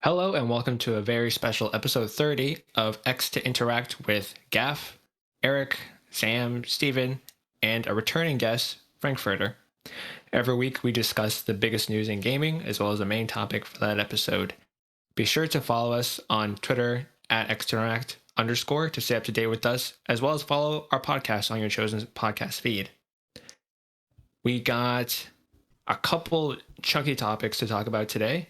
Hello and welcome to a very special episode 30 of X to Interact with Gaff, Eric, Sam, Steven, and a returning guest, FrankFurtter. Every week we discuss the biggest news in gaming as well as the main topic for that episode. Be sure to follow us on Twitter at xinteract_ to stay up to date with us, as well as follow our podcast on your chosen podcast feed. We got a couple chunky topics to talk about today.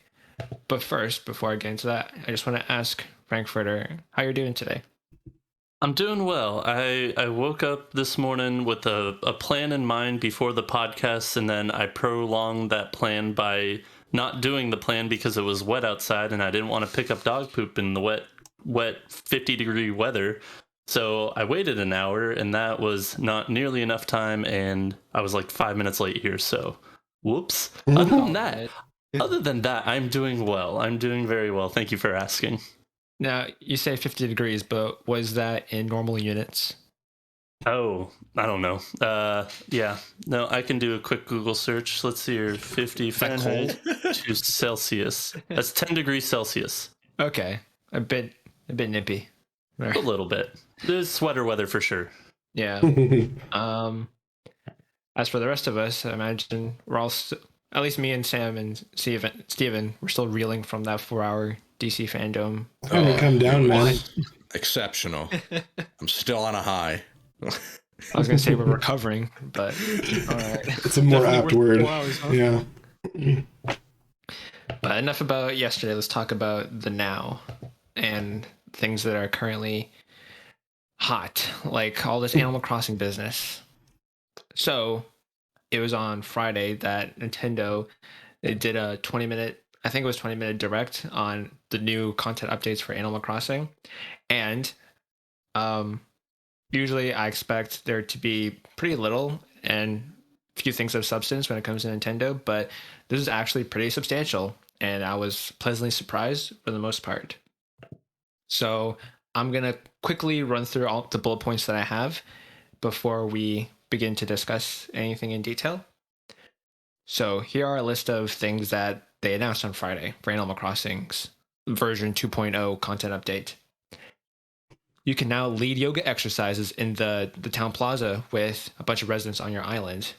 But first, before I get into that, I just want to ask FrankFurtter how you're doing today. I'm doing well. I woke up this morning with a plan in mind before the podcast, and then I prolonged that plan by not doing the plan because it was wet outside and I didn't want to pick up dog poop in the wet 50-degree weather. So I waited an hour, and that was not nearly enough time, and I was like 5 minutes late here, so whoops. Other than that, I'm doing well. I'm doing very well. Thank you for asking. Now, you say 50 degrees, but was that in normal units? Oh, I don't know. Yeah. No, I can do a quick Google search. Let's see here. 50 Fahrenheit to Celsius. That's 10 degrees Celsius. Okay. A bit nippy. A little bit. There's sweater weather for sure. Yeah. As for the rest of us, I imagine we're all... At least me and Sam and Steven, we're still reeling from that 4-hour DC fandom. Oh, come down, man. Exceptional. I'm still on a high. I was going to say we're recovering, but all right. It's a more apt word. Yeah. But enough about yesterday. Let's talk about the now and things that are currently hot, like all this Animal Crossing business. So... it was on Friday that Nintendo did a 20-minute, I think it was 20-minute direct on the new content updates for Animal Crossing. And usually I expect there to be pretty little and few things of substance when it comes to Nintendo, but this is actually pretty substantial, and I was pleasantly surprised for the most part. So I'm going to quickly run through all the bullet points that I have before we begin to discuss anything in detail. So here are a list of things that they announced on Friday for Animal Crossing's version 2.0 content update. You can now lead yoga exercises in the town plaza with a bunch of residents on your island.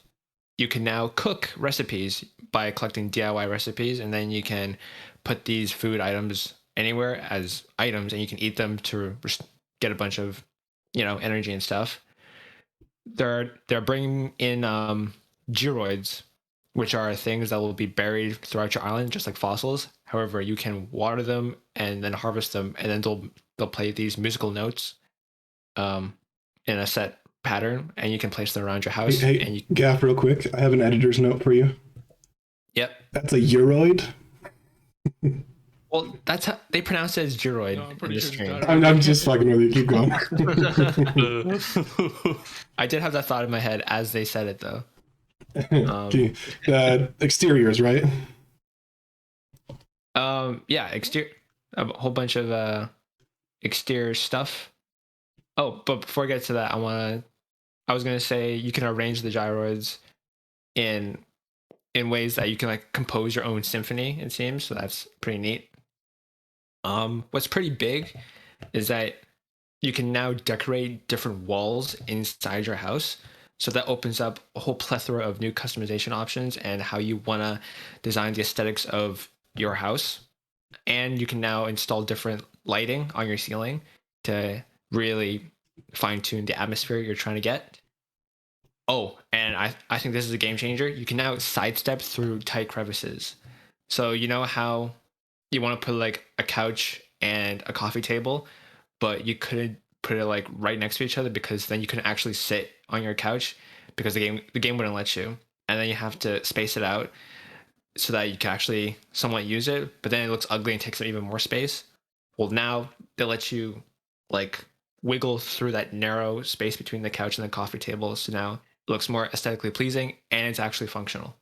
You can now cook recipes by collecting DIY recipes, and then you can put these food items anywhere as items, and you can eat them to get a bunch of, energy and stuff. They're bringing in geoids, which are things that will be buried throughout your island, just like fossils. However, you can water them and then harvest them, and then they'll play these musical notes in a set pattern, and you can place them around your house. Hey, Gaff, real quick, I have an editor's note for you. Yep. That's a Euroid? Well, that's how they pronounce it as geoid in this stream. I'm just fucking with you. Keep going. I did have that thought in my head as they said it, though. Exteriors, right? Yeah, exterior. A whole bunch of exterior stuff. Oh, but before I get to that, I was gonna say you can arrange the gyroids in ways that you can compose your own symphony, it seems. So that's pretty neat. What's pretty big is that you can now decorate different walls inside your house. So that opens up a whole plethora of new customization options and how you want to design the aesthetics of your house. And you can now install different lighting on your ceiling to really fine-tune the atmosphere you're trying to get. Oh, and I think this is a game changer. You can now sidestep through tight crevices. So you know how you want to put a couch and a coffee table, but you couldn't put it right next to each other because then you couldn't actually sit on your couch because the game wouldn't let you. And then you have to space it out so that you can actually somewhat use it, but then it looks ugly and takes up even more space. Well, now they let you wiggle through that narrow space between the couch and the coffee table. So now it looks more aesthetically pleasing and it's actually functional.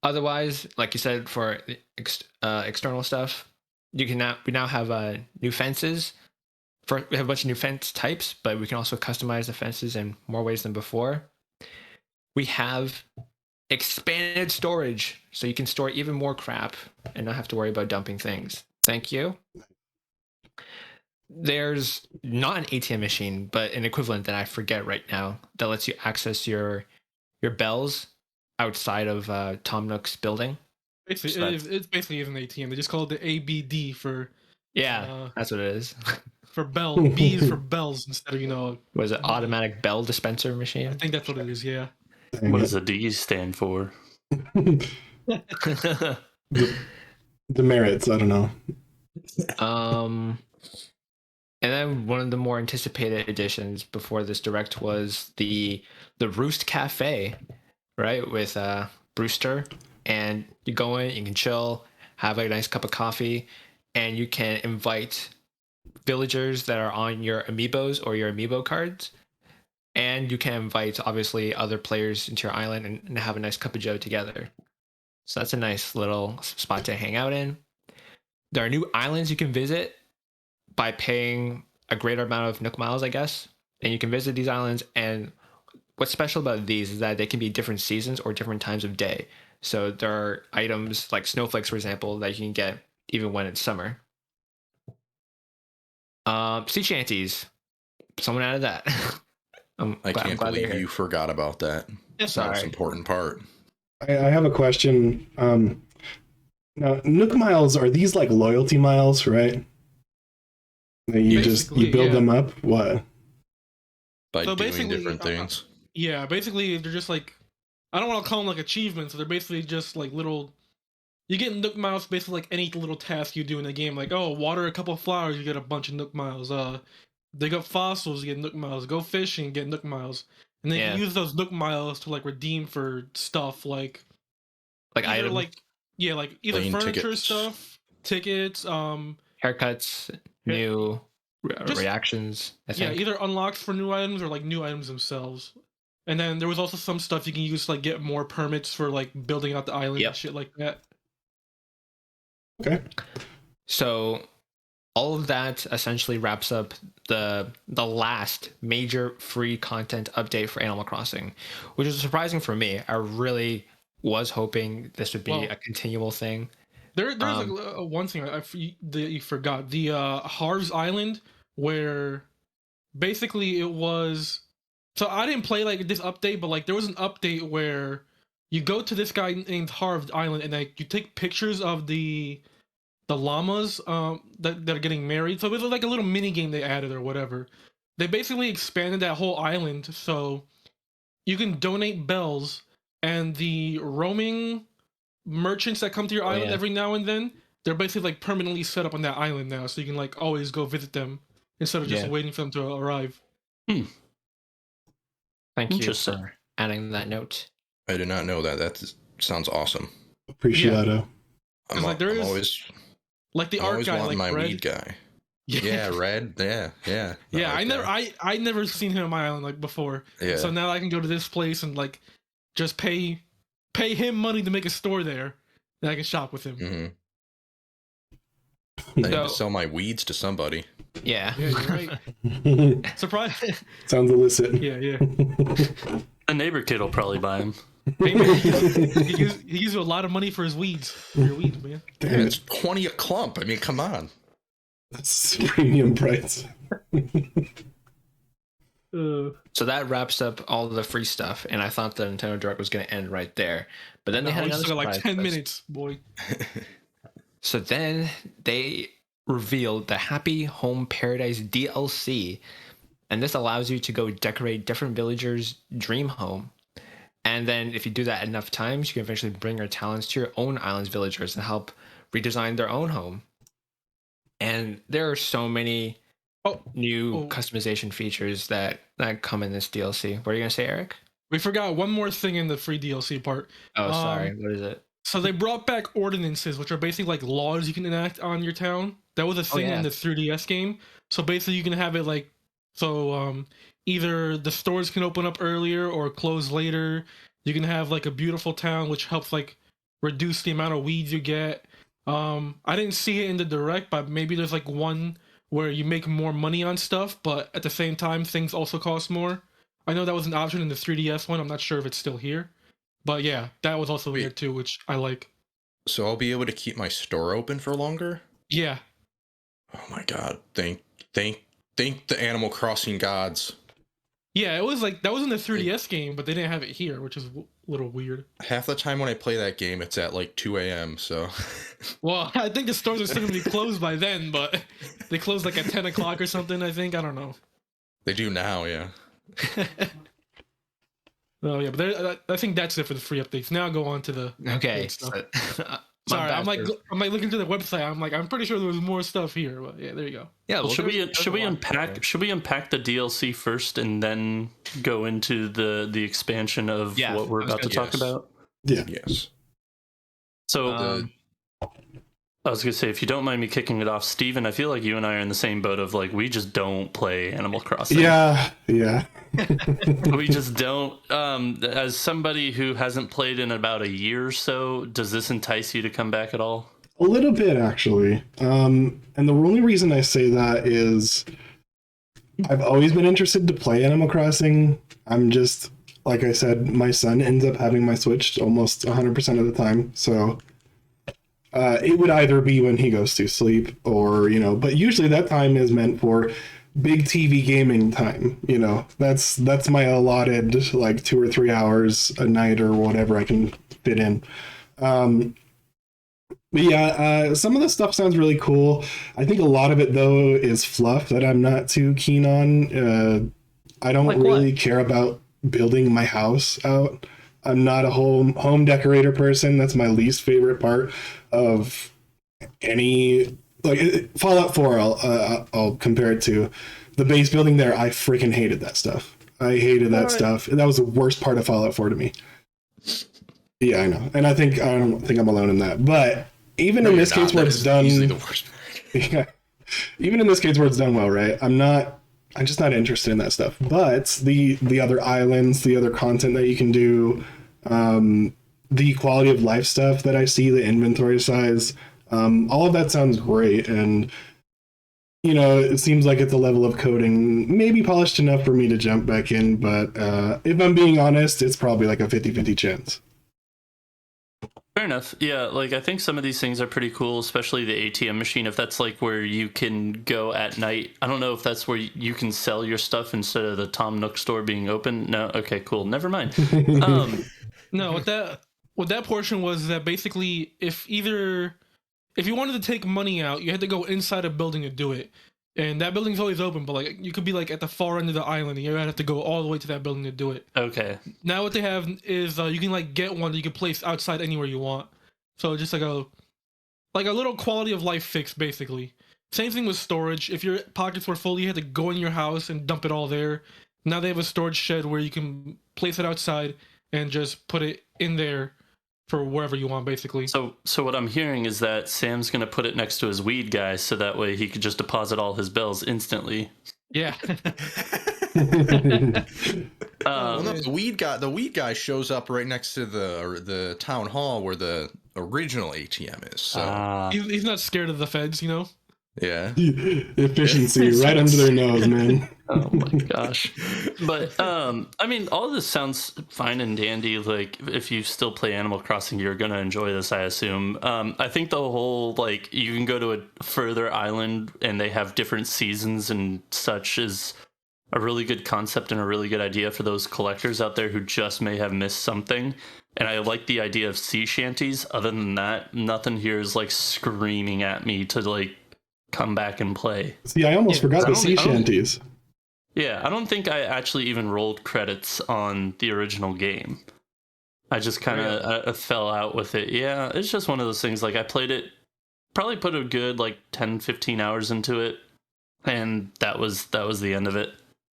Otherwise, like you said, for external stuff, we now have new fences. We have a bunch of new fence types, but we can also customize the fences in more ways than before. We have expanded storage, so you can store even more crap and not have to worry about dumping things. Thank you. There's not an ATM machine, but an equivalent that I forget right now that lets you access your bells outside of Tom Nook's building. Basically, it's basically an ATM. They just call it the ABD for that's what it is. for bell. B is for bells instead of Was it automatic bell dispenser machine? I think that's what it is. Yeah. Dang What it. does the D stand for? the merits, I don't know. And then one of the more anticipated additions before this direct was the Roost Cafe, right? With Brewster, and you go in, you can chill, have a nice cup of coffee, and you can invite villagers that are on your amiibos or your amiibo cards, and you can invite obviously other players into your island and have a nice cup of joe together. So that's a nice little spot to hang out in. There are new islands you can visit by paying a greater amount of Nook miles, I guess. And you can visit these islands. And what's special about these is that they can be different seasons or different times of day. So there are items like snowflakes, for example, that you can get even when it's summer. Sea shanties. Someone added that. I can't believe you forgot about that. That's the most important part. I have a question. Now, Nook miles, are these like loyalty miles, right? That you build them up? What? By doing different things. Yeah, basically they're just like, I don't want to call them like achievements. They're basically just like little. You get Nook miles basically like any little task you do in the game. Like, oh, water a couple of flowers, you get a bunch of Nook miles. Dig up fossils, you get Nook miles. Go fishing, you get Nook miles. And then you use those Nook miles to like redeem for stuff like items. Like either Plane furniture tickets. Stuff, tickets, haircuts, new reactions. I think. Yeah, either unlocks for new items or like new items themselves. And then there was also some stuff you can use to like get more permits for like building out the island and shit like that. Okay. So all of that essentially wraps up the last major free content update for Animal Crossing, which is surprising for me. I really was hoping this would be a continual thing. There's one thing that you forgot. The Harv's Island, where basically it was. So I didn't play like this update, but like there was an update where you go to this guy named Harv's Island and like you take pictures of the llamas that are getting married. So it was like a little mini game they added or whatever. They basically expanded that whole island so you can donate bells, and the roaming merchants that come to your island every now and then, they're basically like permanently set up on that island now, so you can like always go visit them instead of just waiting for them to arrive. Thank you for adding that note. I did not know that. That sounds awesome. Appreciado. I'm always like the art guy, like my Red. weed guy. Yeah, Red. Yeah. Yeah, I never seen him on my island like before. Yeah. So now I can go to this place and like just pay him money to make a store there, and I can shop with him. Mm-hmm. I need to sell my weeds to somebody. Yeah. Yeah, you're right. Surprise. Sounds illicit. Yeah. A neighbor kid will probably buy him. Hey, man, he gives you a lot of money for his weeds. For your weeds, man. Damn, it's 20 a clump. I mean, come on. That's premium price. So that wraps up all of the free stuff, and I thought the Nintendo Direct was going to end right there. But then they had another surprise like 10 minutes, boy. So then they revealed the Happy Home Paradise DLC, and this allows you to go decorate different villagers' dream home. And then if you do that enough times, you can eventually bring your talents to your own island's villagers and help redesign their own home. And there are so many new customization features that come in this DLC. What are you going to say, Eric? We forgot one more thing in the free DLC part. Oh, sorry. What is it? So they brought back ordinances, which are basically like laws you can enact on your town. That was a thing in the 3DS game. So basically you can have it like, either the stores can open up earlier or close later. You can have like a beautiful town, which helps like reduce the amount of weeds you get. I didn't see it in the Direct, but maybe there's like one where you make more money on stuff, but at the same time, things also cost more. I know that was an option in the 3DS one. I'm not sure if it's still here. But yeah, that was also weird too, which I like. So I'll be able to keep my store open for longer? Yeah. Oh my god. Thank the Animal Crossing gods. Yeah, it was like that was in the 3DS game, but they didn't have it here, which is a little weird. Half the time when I play that game, it's at like 2 a.m. So, well, I think the stores are still gonna be closed by then, but they close like at 10 o'clock or something. I think I don't know. They do now, yeah. Oh yeah, but I think that's it for the free updates. Now go on to the stuff. Sorry, I'm like looking to the website. I'm pretty sure there was more stuff here, but yeah, there you go. Yeah, well, should we unpack the DLC first and then go into the expansion of what we're about to talk about? Yeah. Yes. So I was gonna say, if you don't mind me kicking it off, Steven, I feel like you and I are in the same boat of like we just don't play Animal Crossing. Yeah. We just don't. As somebody who hasn't played in about a year or so, does this entice you to come back at all? A little bit, actually. And the only reason I say that is I've always been interested to play Animal Crossing. I'm just, like I said, my son ends up having my Switch almost 100% of the time, so it would either be when he goes to sleep or, but usually that time is meant for big TV gaming time. That's my allotted like 2 or 3 hours a night or whatever I can fit in. But yeah, some of the stuff sounds really cool. I think a lot of it though is fluff that I'm not too keen on. I don't really care about building my house out. I'm not a home decorator person. That's my least favorite part of any, like Fallout 4. I'll compare it to the base building there. I freaking hated that stuff. I hated that stuff. That was the worst part of Fallout 4 to me. Yeah, I know, and I don't think I'm alone in that. But even in this case where it's done, easily the worst part. Yeah, even in this case where it's done well, right? I'm just not interested in that stuff. But the other islands, the other content that you can do, the quality of life stuff that I see, the inventory size, all of that sounds great. And, it seems like it's a level of coding maybe polished enough for me to jump back in. But if I'm being honest, it's probably like a 50-50 chance. Fair enough. Yeah, like I think some of these things are pretty cool, especially the ATM machine. If that's like where you can go at night, I don't know if that's where you can sell your stuff instead of the Tom Nook store being open. No, okay, cool. Never mind. No, what that portion was that basically if you wanted to take money out, you had to go inside a building to do it. And that building's always open, but like you could be like at the far end of the island and you have to go all the way to that building to do it. Okay. Now what they have is you can like get one that you can place outside anywhere you want. So just like a little quality of life fix basically. Same thing with storage. If your pockets were full, you had to go in your house and dump it all there. Now they have a storage shed where you can place it outside and just put it in there for wherever you want, basically. So what I'm hearing is that Sam's going to put it next to his weed guy so that way he could just deposit all his bills instantly. Yeah. Well, no, the weed guy shows up right next to the town hall where the original ATM is. So he's not scared of the feds, Yeah. Efficiency right under their nose, man. Oh my gosh. But I mean, all of this sounds fine and dandy. Like if you still play Animal Crossing, you're gonna enjoy this, I assume. I think the whole like you can go to a further island and they have different seasons and such is a really good concept and a really good idea for those collectors out there who just may have missed something. And I like the idea of sea shanties. Other than that, nothing here is like screaming at me to like come back and play. See, I almost forgot the sea shanties. Yeah, I don't think I actually even rolled credits on the original game. I just kind of fell out with it. Yeah, it's just one of those things. Like I played it, probably put a good like 10, 15 hours into it, and that was the end of it.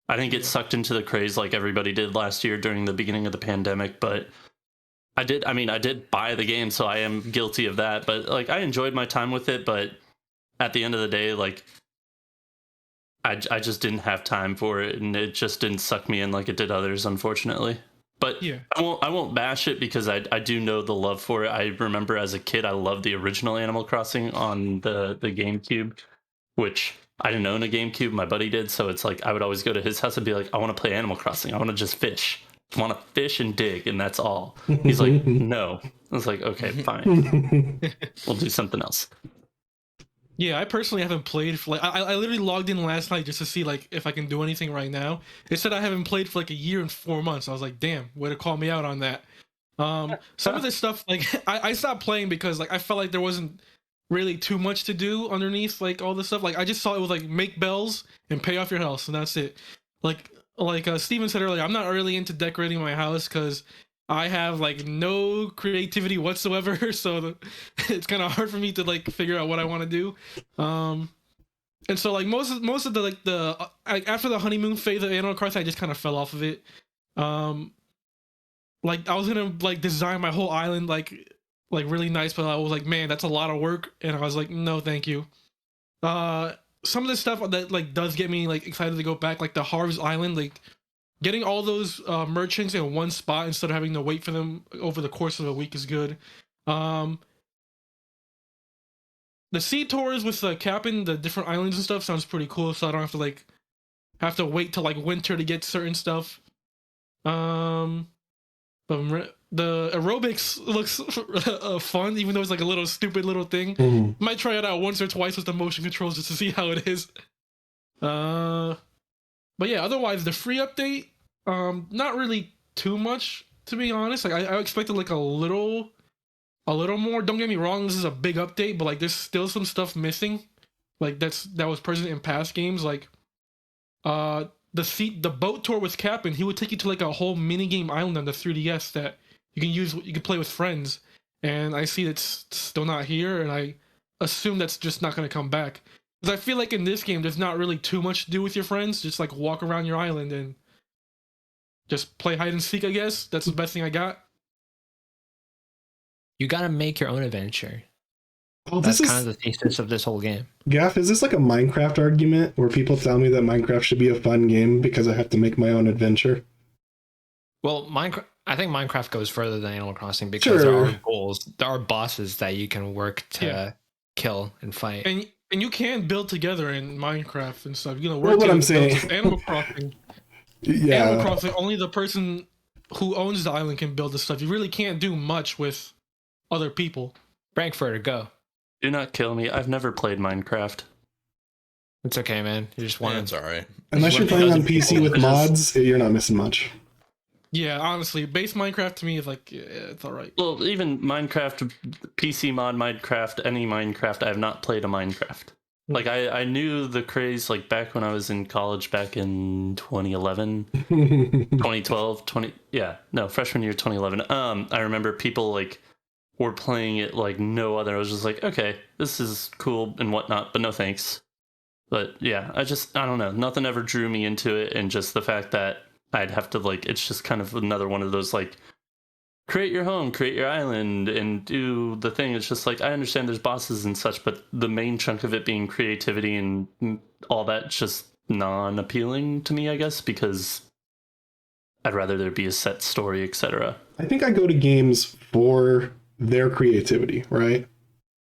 I didn't get sucked into the craze like everybody did last year during the beginning of the pandemic, but I did buy the game, so I am guilty of that. But like I enjoyed my time with it, but at the end of the day, like I just didn't have time for it, and it just didn't suck me in like it did others, unfortunately. But yeah. I won't bash it because I do know the love for it. I remember as a kid I loved the original Animal Crossing on the GameCube, which I didn't own a GameCube, my buddy did, so it's like I would always go to his house and be like, I want to play Animal Crossing, I want to just fish. want to fish and dig, and that's all. He's like, no. I was like, okay, fine. We'll do something else. Yeah, I personally haven't played for like I literally logged in last night just to see like if I can do anything right now. It said I haven't played for like a year and 4 months. I was like, damn, way to call me out on that. Some of this stuff like I stopped playing because like I felt like there wasn't really too much to do underneath like all this stuff. Like I just saw it was like make bells and pay off your house and that's it. Like Steven said earlier, I'm not really into decorating my house because I have like no creativity whatsoever, so it's kind of hard for me to like figure out what I want to do. And so like most of the like after the honeymoon phase of Animal Crossing, I just kind of fell off of it. Like I was gonna like design my whole island like really nice, but I was like, man, that's a lot of work, and I was like, no, thank you. Some of the stuff that like does get me like excited to go back, like the Harvest Island, like getting all those merchants in one spot instead of having to wait for them over the course of a week is good. The sea tours with capping the different islands and stuff sounds pretty cool, so I don't have to wait till like winter to get certain stuff. But the aerobics looks fun, even though it's like a little stupid little thing. Might try it out once or twice with the motion controls just to see how it is. But yeah, otherwise the free update, not really too much to be honest. Like I expected like a little more. Don't get me wrong, this is a big update, but like there's still some stuff missing. Like that was present in past games. Like the boat tour with Cap, and he would take you to like a whole mini game island on the 3DS that you can play with friends. And I see it's still not here, and I assume that's just not going to come back. Because I feel like in this game, there's not really too much to do with your friends. Just like walk around your island and just play hide and seek. I guess that's the best thing I got. You gotta make your own adventure. Oh, That's kind of the thesis of this whole game. Gaff, is this like a Minecraft argument where people tell me that Minecraft should be a fun game because I have to make my own adventure? Well, I think Minecraft goes further than Animal Crossing because there are goals, there are bosses that you can work to kill and fight. And you can build together in Minecraft and stuff. You know, work what I'm saying. Animal Crossing. Yeah. Animal Crossing, only the person who owns the island can build the stuff. You really can't do much with other people. FrankFurtter, go. Do not kill me. I've never played Minecraft. It's okay, man. You just want it's all right. Unless you're playing on PC with mods, you're not missing much. Yeah, honestly, base Minecraft to me is like, it's all right. Well, even Minecraft, PC mod Minecraft, any Minecraft, I have not played a Minecraft. Like, I knew the craze, like, back when I was in college, back in 2011, 2012, freshman year 2011. I remember people, like, were playing it like no other. I was just like, okay, this is cool and whatnot, but no thanks. But yeah, I don't know. Nothing ever drew me into it, and just the fact that I'd have to like, it's just kind of another one of those like, create your home, create your island, and do the thing. It's just like, I understand there's bosses and such, but the main chunk of it being creativity and all that, just non-appealing to me, I guess, because I'd rather there be a set story, etc. I think I go to games for their creativity, right?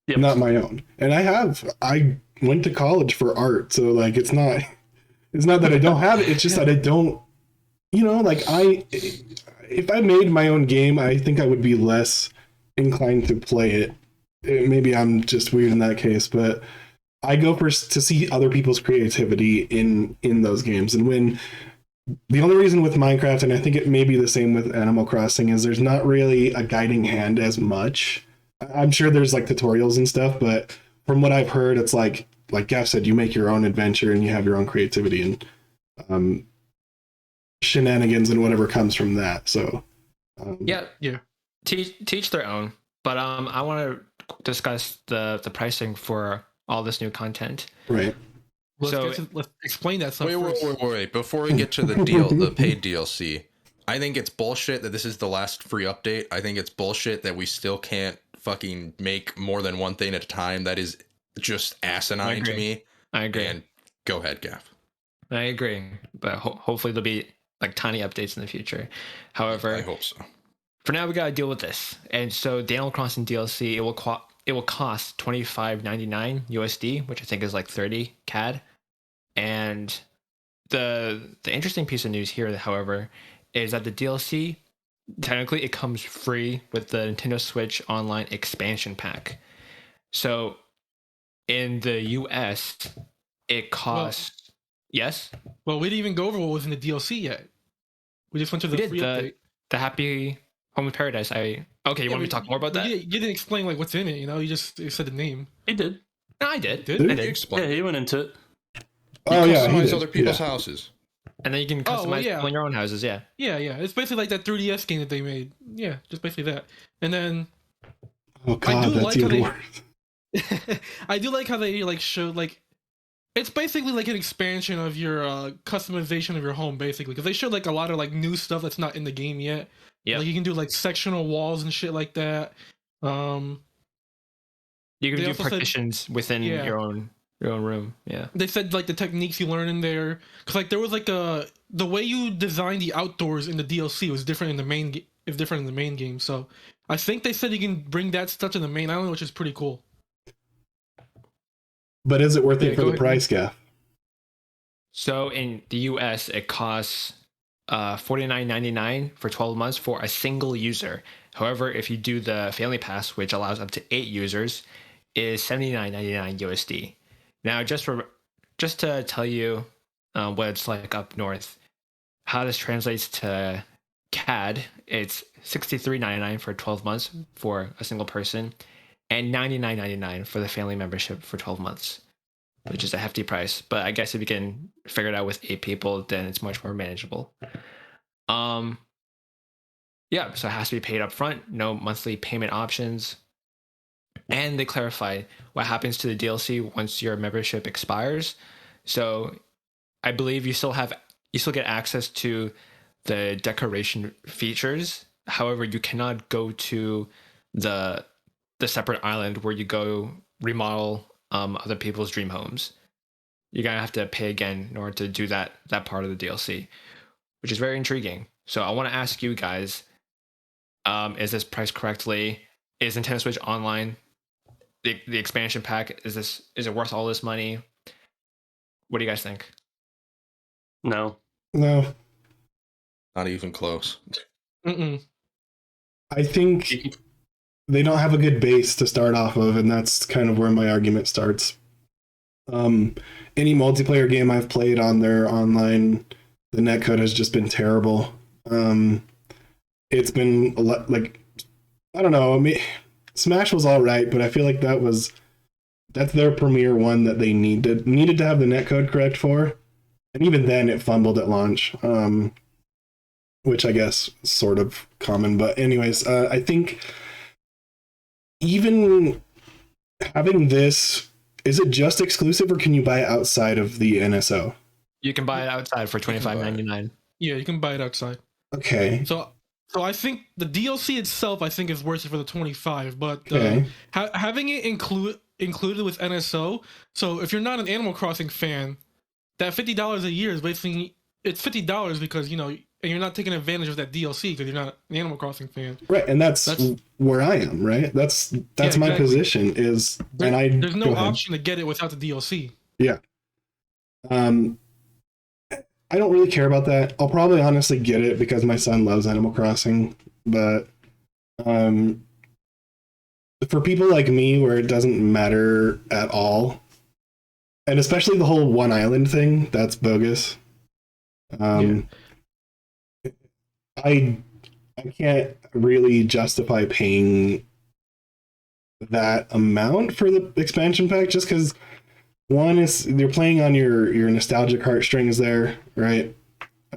Yep. Not my own. And I went to college for art, so like it's not that I don't have it, it's just that I don't, like if I made my own game, I think I would be less inclined to play it. Maybe I'm just weird in that case, but I go to see other people's creativity in those games. And when the only reason with Minecraft, and I think it may be the same with Animal Crossing, is there's not really a guiding hand as much. I'm sure there's like tutorials and stuff, but from what I've heard, it's like Gaff said, you make your own adventure and you have your own creativity and shenanigans and whatever comes from that. So yeah. Teach their own. But I want to discuss the pricing for all this new content. Right. Let's explain that stuff. Wait. Before we get to the paid DLC, I think it's bullshit that this is the last free update. I think it's bullshit that we still can't fucking make more than one thing at a time. That is just asinine to me. I agree. And go ahead, Gaff. I agree. But hopefully there'll be like tiny updates in the future. However, I hope so. For now, we gotta deal with this. And so the Animal Crossing DLC, it will cost $25.99 USD, which I think is like 30 CAD. And the interesting piece of news here, however, is that the DLC technically it comes free with the Nintendo Switch Online expansion pack. So in the US, it costs yes. Well, we didn't even go over what was in the DLC yet. We just went to We the did free update. the Happy Home of Paradise. You want me to talk more about that? You didn't explain like what's in it. You know, you said the name. He did. No, I did. Did? I You did. explain. Yeah, he went into it. You Oh yeah, he customize did. other people's Yeah. houses. And then you can Oh, well, customize yeah. people in your own houses. Yeah. Yeah. It's basically like that 3DS game that they made. Yeah, just basically that. And then Oh god, do that's like how even they- worse. I do like how they like showed like it's basically like an expansion of your customization of your home, basically, because they showed like a lot of like new stuff that's not in the game yet. Yeah. Like you can do like sectional walls and shit like that. You can They do also said- partitions within Yeah. your own room. Yeah. They said like the techniques you learn in there, because like there was like the way you design the outdoors in the DLC was different in the main game. So I think they said you can bring that stuff to the main island, which is pretty cool. But is it worth Yeah, it for go the ahead. price, Gaff? So in the US, it costs $49.99 for 12 months for a single user. However, if you do the Family Pass, which allows up to 8 users, is $79.99 USD. Now, just to tell you what it's like up north, how this translates to CAD, it's $63.99 for 12 months for a single person, and $99.99 for the family membership for 12 months, which is a hefty price. But I guess if you can figure it out with 8 people, then it's much more manageable. Yeah, so it has to be paid up front, no monthly payment options. And they clarified what happens to the DLC once your membership expires. So I believe you still get access to the decoration features. However, you cannot go to the separate island where you go remodel other people's dream homes. You're gonna have to pay again in order to do that part of the DLC, which is very intriguing. So I want to ask you guys, is this priced correctly? Is Nintendo Switch Online the expansion pack? Is it worth all this money? What do you guys think? No. No. Not even close. Mm-mm. I think they don't have a good base to start off of, and that's kind of where my argument starts. Any multiplayer game I've played on their online, the netcode has just been terrible. It's been like, I don't know. I mean, Smash was all right, but I feel like that's their premier one that they needed to have the netcode correct for, and even then it fumbled at launch. Which I guess is sort of common, but anyways, I think even having this, is it just exclusive or can you buy it outside of the NSO? You can buy it outside for $25.99. Yeah, you can buy it outside. Okay. So I think the DLC itself, I think, is worth it for the 25. But Okay. having it included with NSO, so if you're not an Animal Crossing fan, that $50 a year is basically it's $50 because and you're not taking advantage of that DLC because you're not an Animal Crossing fan. Right, and that's where I am. Right, that's my exactly. position is, There's no option to get it without the DLC. Yeah. I don't really care about that. I'll probably honestly get it because my son loves Animal Crossing, but for people like me where it doesn't matter at all, and especially the whole one island thing, that's bogus. I can't really justify paying that amount for the expansion pack just because one is you're playing on your nostalgic heartstrings there, right?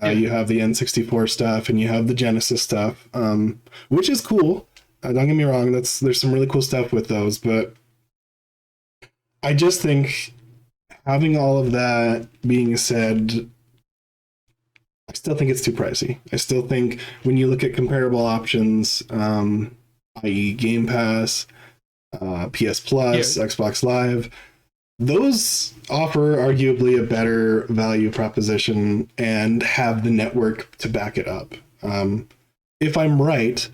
You have the N64 stuff and you have the Genesis stuff, which is cool. Don't get me wrong, there's some really cool stuff with those, but I just think having all of that being said, I still think it's too pricey. I still think when you look at comparable options, i.e. Game Pass, PS Plus, Xbox Live, those offer arguably a better value proposition and have the network to back it up. If I'm right,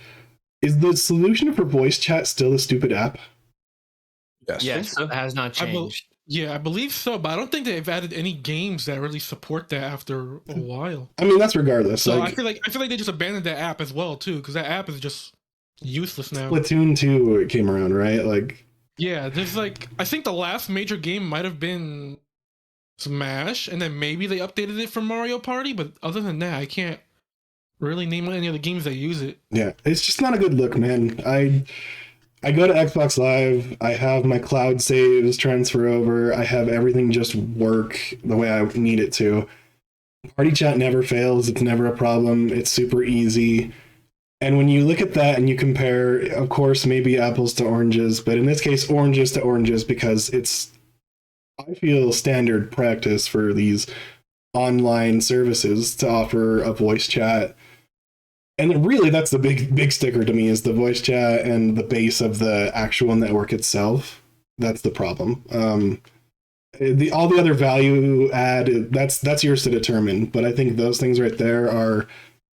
is the solution for voice chat still a stupid app? Yes. Yes, so. it has not changed. Yeah, I believe so, but I don't think they've added any games that really support that after a while. I mean, that's regardless. So Like, I feel like they just abandoned that app as well too, because that app is just useless now. Splatoon 2 came around, right? Like, Yeah, there's like I think the last major game might have been Smash, and then maybe they updated it for Mario Party, but other than that, I can't really name any other games that use it. yeah, it's just not a good look, man. I go to Xbox Live, I have my cloud saves transfer over, I have everything just work the way I need it to. Party chat never fails, it's never a problem, it's super easy. And when you look at that and you compare, of course, maybe apples to oranges, but in this case, oranges to oranges, because it's, I feel, standard practice for these online services to offer a voice chat. And really, that's the big sticker to me, is the voice chat and the base of the actual network itself. That's the problem. All the other value add, that's yours to determine. But I think those things right there are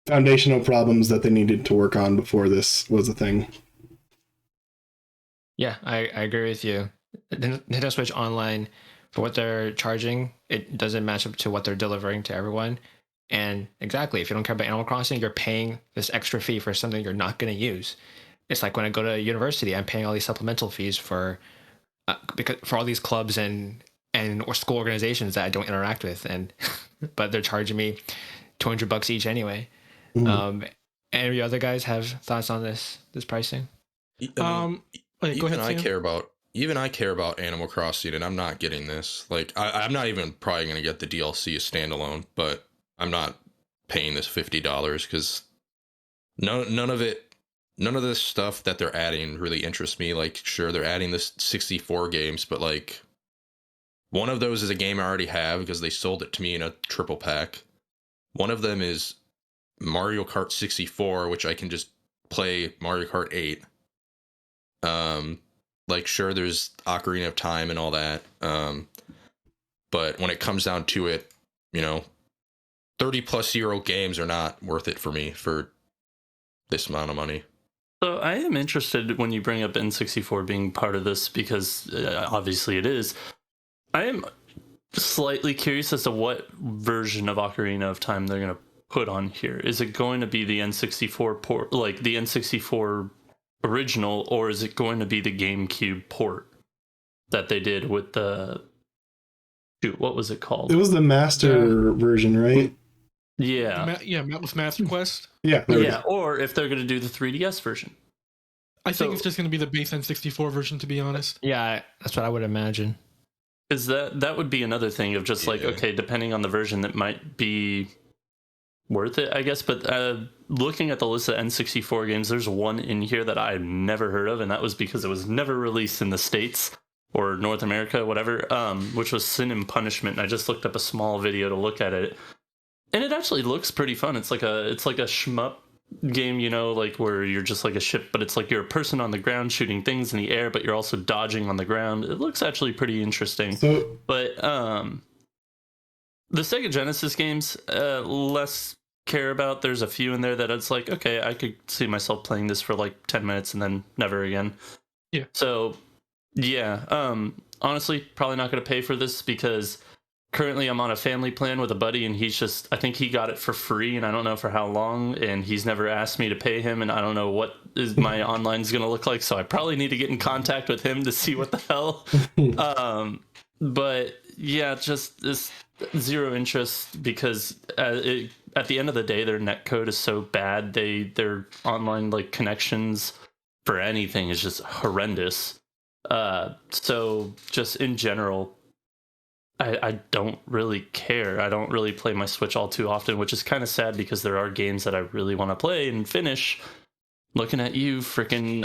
foundational problems that they needed to work on before this was a thing. Yeah, I agree with you. Nintendo Switch Online, for what they're charging, it doesn't match up to what they're delivering to everyone. And exactly, if you don't care about Animal Crossing, you're paying this extra fee for something you're not going to use. It's like when I go to university, I'm paying all these supplemental fees for all these clubs and or school organizations that I don't interact with, and but they're charging me $200 each anyway. Any other guys have thoughts on this pricing? I mean, Go ahead, I Sam. care about Animal Crossing, and I'm not getting this. Like, I'm not even probably going to get the DLC as standalone, but I'm not paying this $50 because none of this stuff that they're adding really interests me. Like, sure, they're adding this 64 games, but like, one of those is a game I already have because they sold it to me in a triple pack. One of them is Mario Kart 64, which I can just play Mario Kart 8. Like, sure, there's Ocarina of Time and all that. But when it comes down to it, 30+ year old games are not worth it for me for this amount of money. So I am interested when you bring up N64 being part of this, because obviously it is. I am slightly curious as to what version of Ocarina of Time they're going to put on here. Is it going to be the N64 port, like the N64 original, or is it going to be the GameCube port that they did with the... Shoot, what was it called? It was the master version, right? Yeah. With Master Quest. Yeah, or if they're going to do the 3DS version. I think it's just going to be the base N64 version, to be honest. Yeah, that's what I would imagine. Is that would be another thing of just like, okay, depending on the version, that might be worth it, I guess. But looking at the list of N64 games, there's one in here that I've never heard of, and that was because it was never released in the States or North America, whatever, which was Sin and Punishment. And I just looked up a small video to look at it, and it actually looks pretty fun. It's like a shmup game, like where you're just like a ship, but it's like you're a person on the ground shooting things in the air, but you're also dodging on the ground. It looks actually pretty interesting. But the Sega Genesis games, less care about. There's a few in there that it's like, okay, I could see myself playing this for like 10 minutes and then never again. Yeah. So yeah, honestly, probably not going to pay for this because currently I'm on a family plan with a buddy, and I think he got it for free, and I don't know for how long, and he's never asked me to pay him, and I don't know what is my online is going to look like, so I probably need to get in contact with him to see what the hell. But yeah, just this zero interest, because at the end of the day, their netcode is so bad. Their online like connections for anything is just horrendous. So just in general, I don't really care. I don't really play my Switch all too often, which is kind of sad because there are games that I really want to play and finish. Looking at you, freaking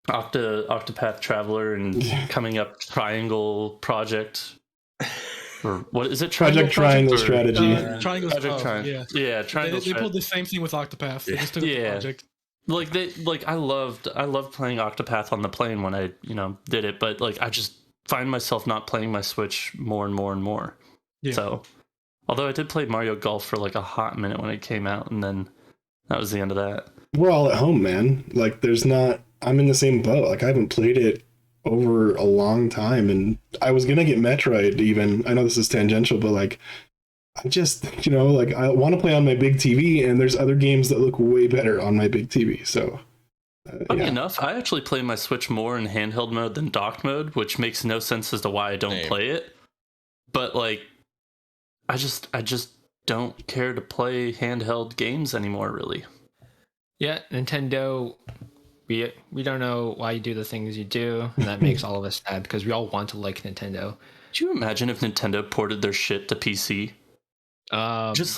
Octopath Traveler, and coming up Triangle Project. Or what is it? Triangle Strategy. Triangle Strategy. Yeah, Triangle. They pulled the same thing with Octopath. They just took the project. I loved playing Octopath on the plane when I did it, but like I just find myself not playing my Switch more and more and more. Yeah. So, although I did play Mario Golf for like a hot minute when it came out, and then that was the end of that. We're all at home, man. Like, I'm in the same boat. Like, I haven't played it over a long time. And I was gonna get Metroid even. I know this is tangential, but like I just, like I want to play on my big TV, and there's other games that look way better on my big TV. So, Funny enough, I actually play my Switch more in handheld mode than docked mode, which makes no sense as to why I don't play it. But like, I just don't care to play handheld games anymore, really. Yeah, Nintendo. We don't know why you do the things you do, and that makes all of us sad because we all want to like Nintendo. Could you imagine if Nintendo ported their shit to PC? Just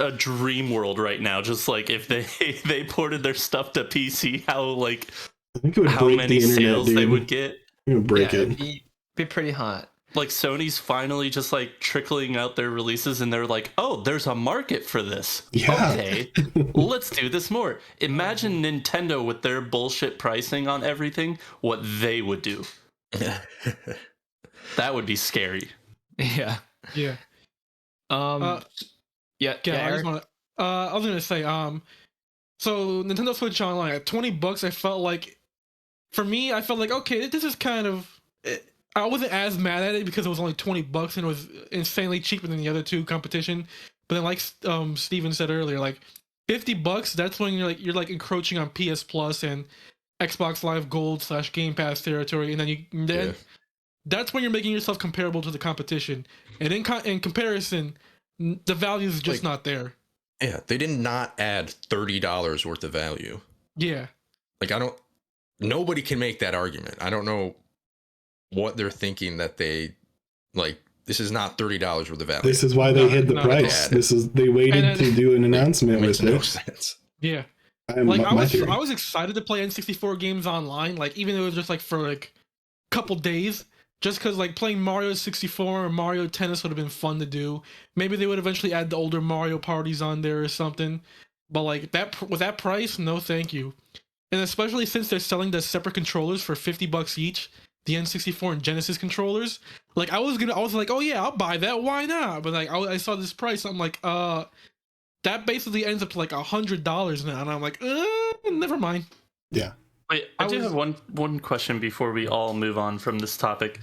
a dream world right now. Just like if they ported their stuff to PC, I think it would how break many the internet, sales dude. they would get. It would break it. It'd be pretty hot. Like Sony's finally just like trickling out their releases, and they're like, "Oh, there's a market for this. Yeah. Okay, let's do this more." Imagine Nintendo with their bullshit pricing on everything. What they would do. That would be scary. Yeah. Yeah. Yeah. I was gonna say, so Nintendo Switch Online at $20, I felt like, for me, okay, this is kind of. I wasn't as mad at it because it was only $20 and it was insanely cheaper than the other two competition. But then, like Steven said earlier, like $50, that's when you're like encroaching on PS Plus and Xbox Live Gold / Game Pass territory, and then that's when you're making yourself comparable to the competition. And in comparison, the value is just not there. Yeah, they did not add $30 worth of value. Yeah. Like nobody can make that argument. I don't know what they're thinking that they this is not $30 worth of value. This is why they hid the price. They waited to do an announcement with no it. sense. Yeah. I was excited to play N64 games online, like even though it was just like for like a couple days, just because like playing Mario 64 or Mario Tennis would have been fun to do. Maybe they would eventually add the older Mario parties on there or something. But like that with that price, no thank you. And especially since they're selling the separate controllers for $50 each, the N64 and Genesis controllers. Like I was like, oh yeah, I'll buy that. Why not? But like I saw this price, I'm like, that basically ends up to like $100 now, and I'm like, never mind. Yeah. Wait, I do have one question before we all move on from this topic.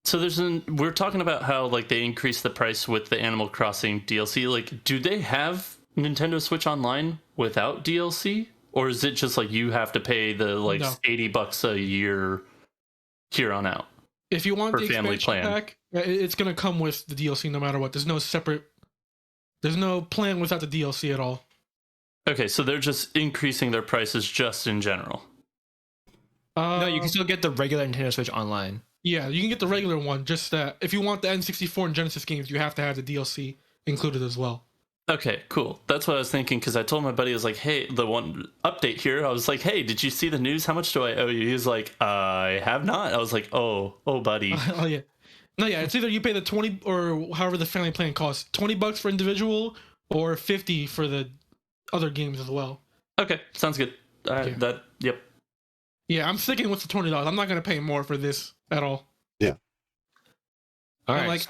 So we're talking about how like they increased the price with the Animal Crossing DLC. Like, do they have Nintendo Switch Online without DLC, or is it just like you have to pay the $80 a year here on out? If you want the family expansion pack, it's gonna come with the DLC no matter what. There's no plan without the DLC at all. Okay, so they're just increasing their prices just in general. No, you can still get the regular Nintendo Switch Online. Yeah, you can get the regular one. Just that if you want the N64 and Genesis games, you have to have the DLC included as well. Okay, cool. That's what I was thinking, because I told my buddy, I was like, hey, the one update here, I was like, hey, did you see the news? How much do I owe you? He was like, I have not. I was like, oh, buddy. Oh, yeah. No, yeah, it's either you pay the 20 or however the family plan costs, $20 for individual or 50 for the other games as well. Okay, sounds good. Yep. Yeah, I'm sticking with the $20. I'm not going to pay more for this at all. Yeah. All right.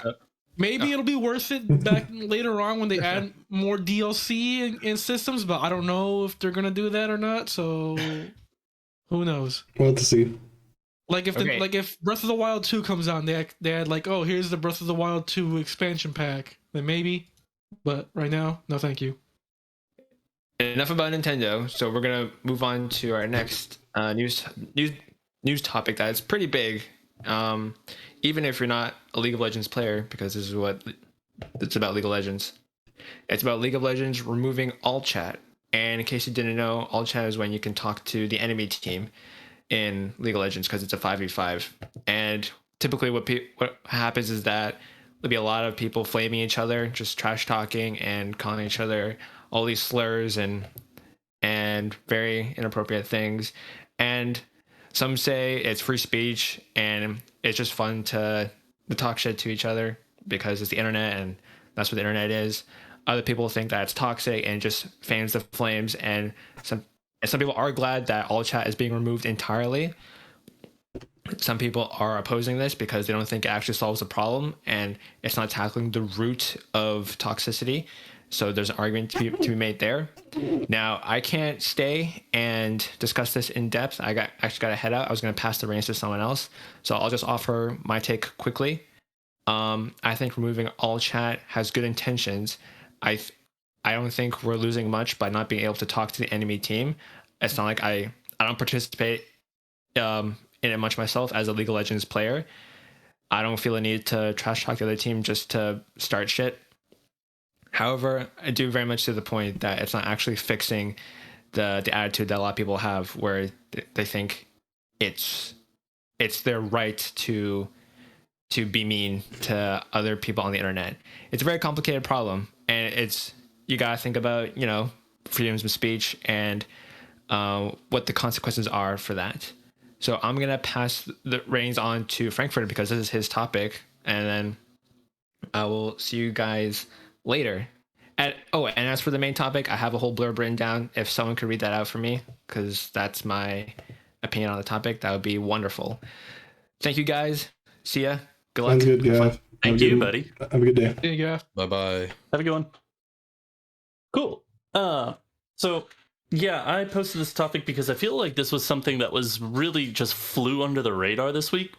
Maybe it'll be worth it back later on when they add more DLC in systems, but I don't know if they're gonna do that or not. So who knows? We'll have to see. Like if Breath of the Wild 2 comes out, and they add like, oh, here's the Breath of the Wild 2 expansion pack, then maybe. But right now, no, thank you. Enough about Nintendo. So we're gonna move on to our next news topic that is pretty big. Even if you're not a League of Legends player, because this is what it's about. League of Legends. It's about League of Legends removing all chat. And in case you didn't know, all chat is when you can talk to the enemy team in League of Legends, because it's a 5v5. And typically what happens is that there'll be a lot of people flaming each other, just trash talking and calling each other all these slurs and very inappropriate things. And some say it's free speech and it's just fun to talk shit to each other because it's the internet and that's what the internet is. Other people think that it's toxic and just fans the flames, and some people are glad that all chat is being removed entirely. Some people are opposing this because they don't think it actually solves the problem and it's not tackling the root of toxicity. So there's an argument to be made there. Now, I can't stay and discuss this in depth. I actually got to head out. I was going to pass the reins to someone else. So I'll just offer my take quickly. I think removing all chat has good intentions. I don't think we're losing much by not being able to talk to the enemy team. It's not like I don't participate in it much myself as a League of Legends player. I don't feel a need to trash talk the other team just to start shit. However, I do very much to the point that it's not actually fixing the attitude that a lot of people have, where they think it's their right to be mean to other people on the internet. It's a very complicated problem, and you gotta think about, you know, freedoms of speech and what the consequences are for that. So I'm gonna pass the reins on to FrankFurtter because this is his topic, and then I will see you guys later. And as for the main topic, I have a whole blurb written down. If someone could read that out for me, because that's my opinion on the topic, that would be wonderful. Thank you guys. See ya. Good luck. Sounds good, Gav. Thank you, buddy. Have a good day. There you go. Bye-bye. Have a good one. Cool. So yeah, I posted this topic because I feel like this was something that was really just flew under the radar this week.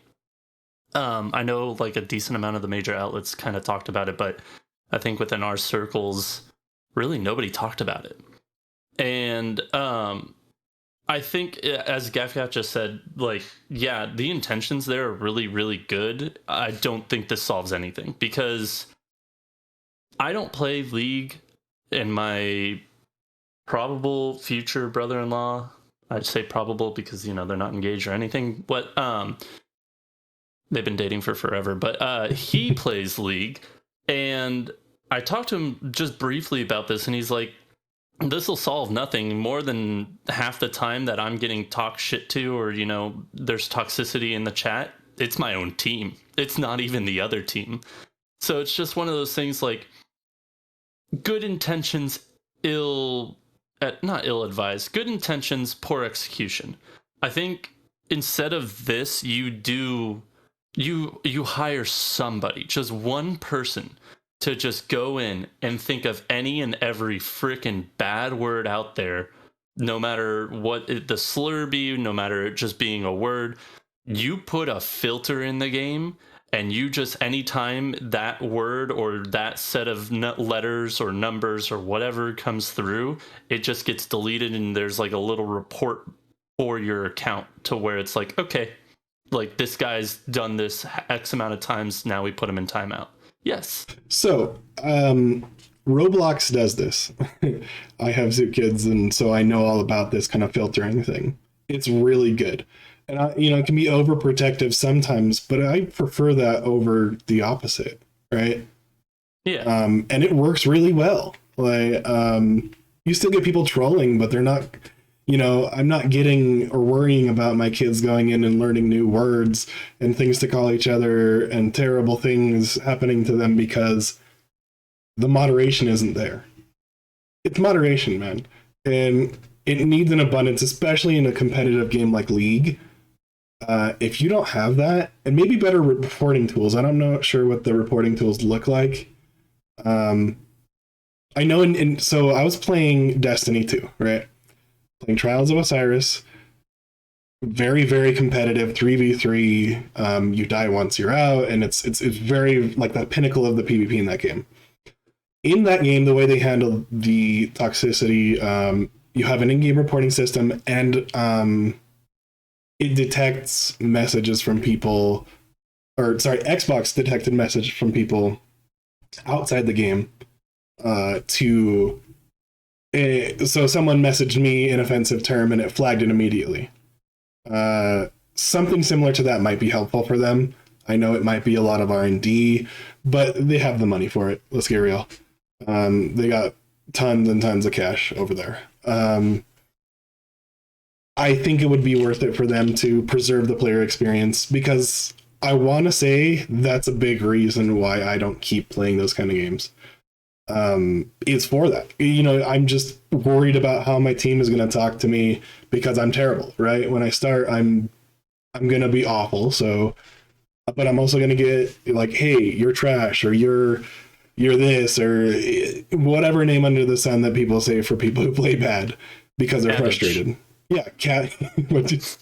I know like a decent amount of the major outlets kind of talked about it, but I think within our circles, really nobody talked about it. And I think, as Gafgat just said, like, yeah, the intentions there are really, really good. I don't think this solves anything because I don't play League, and my probable future brother-in-law, I'd say probable because, you know, they're not engaged or anything, but they've been dating for forever, but he plays League, and I talked to him just briefly about this, and he's like, this will solve nothing. More than half the time that I'm getting talk shit to, or, you know, there's toxicity in the chat, it's my own team. It's not even the other team. So it's just one of those things like good intentions, not ill-advised, good intentions, poor execution. I think instead of this, you hire somebody, just one person, to just go in and think of any and every freaking bad word out there, no matter what the slur be, no matter it just being a word. You put a filter in the game, and you just, anytime that word or that set of letters or numbers or whatever comes through, it just gets deleted, and there's like a little report for your account to where it's like, okay, like this guy's done this X amount of times, now we put him in timeout. Yes. So, Roblox does this. I have two kids, and so I know all about this kind of filtering thing. It's really good. And, it can be overprotective sometimes, but I prefer that over the opposite, right? Yeah. And it works really well. Like, you still get people trolling, but they're not, I'm not getting or worrying about my kids going in and learning new words and things to call each other and terrible things happening to them because the moderation isn't there. It's moderation, man. And it needs an abundance, especially in a competitive game like League. If you don't have that, and maybe better reporting tools. I'm not sure what the reporting tools look like. I know, so I was playing Destiny 2, right? Playing Trials of Osiris, very, very competitive, 3v3. You die once, you're out, and it's very like the pinnacle of the PvP in that game. In that game, the way they handle the toxicity, you have an in-game reporting system, and it detects messages from people, Xbox detected message from people outside the game so someone messaged me an offensive term and it flagged it immediately. Something similar to that might be helpful for them. I know it might be a lot of R&D, but they have the money for it. Let's get real. They got tons and tons of cash over there. I think it would be worth it for them to preserve the player experience, because I want to say that's a big reason why I don't keep playing those kind of games. It's for that. I'm just worried about how my team is going to talk to me because I'm terrible, right? When I start, I'm going to be awful. So, but I'm also going to get like, hey, you're trash, or you're you're this or whatever name under the sun that people say for people who play bad because they're Cabbage. frustrated. Yeah, what did you say?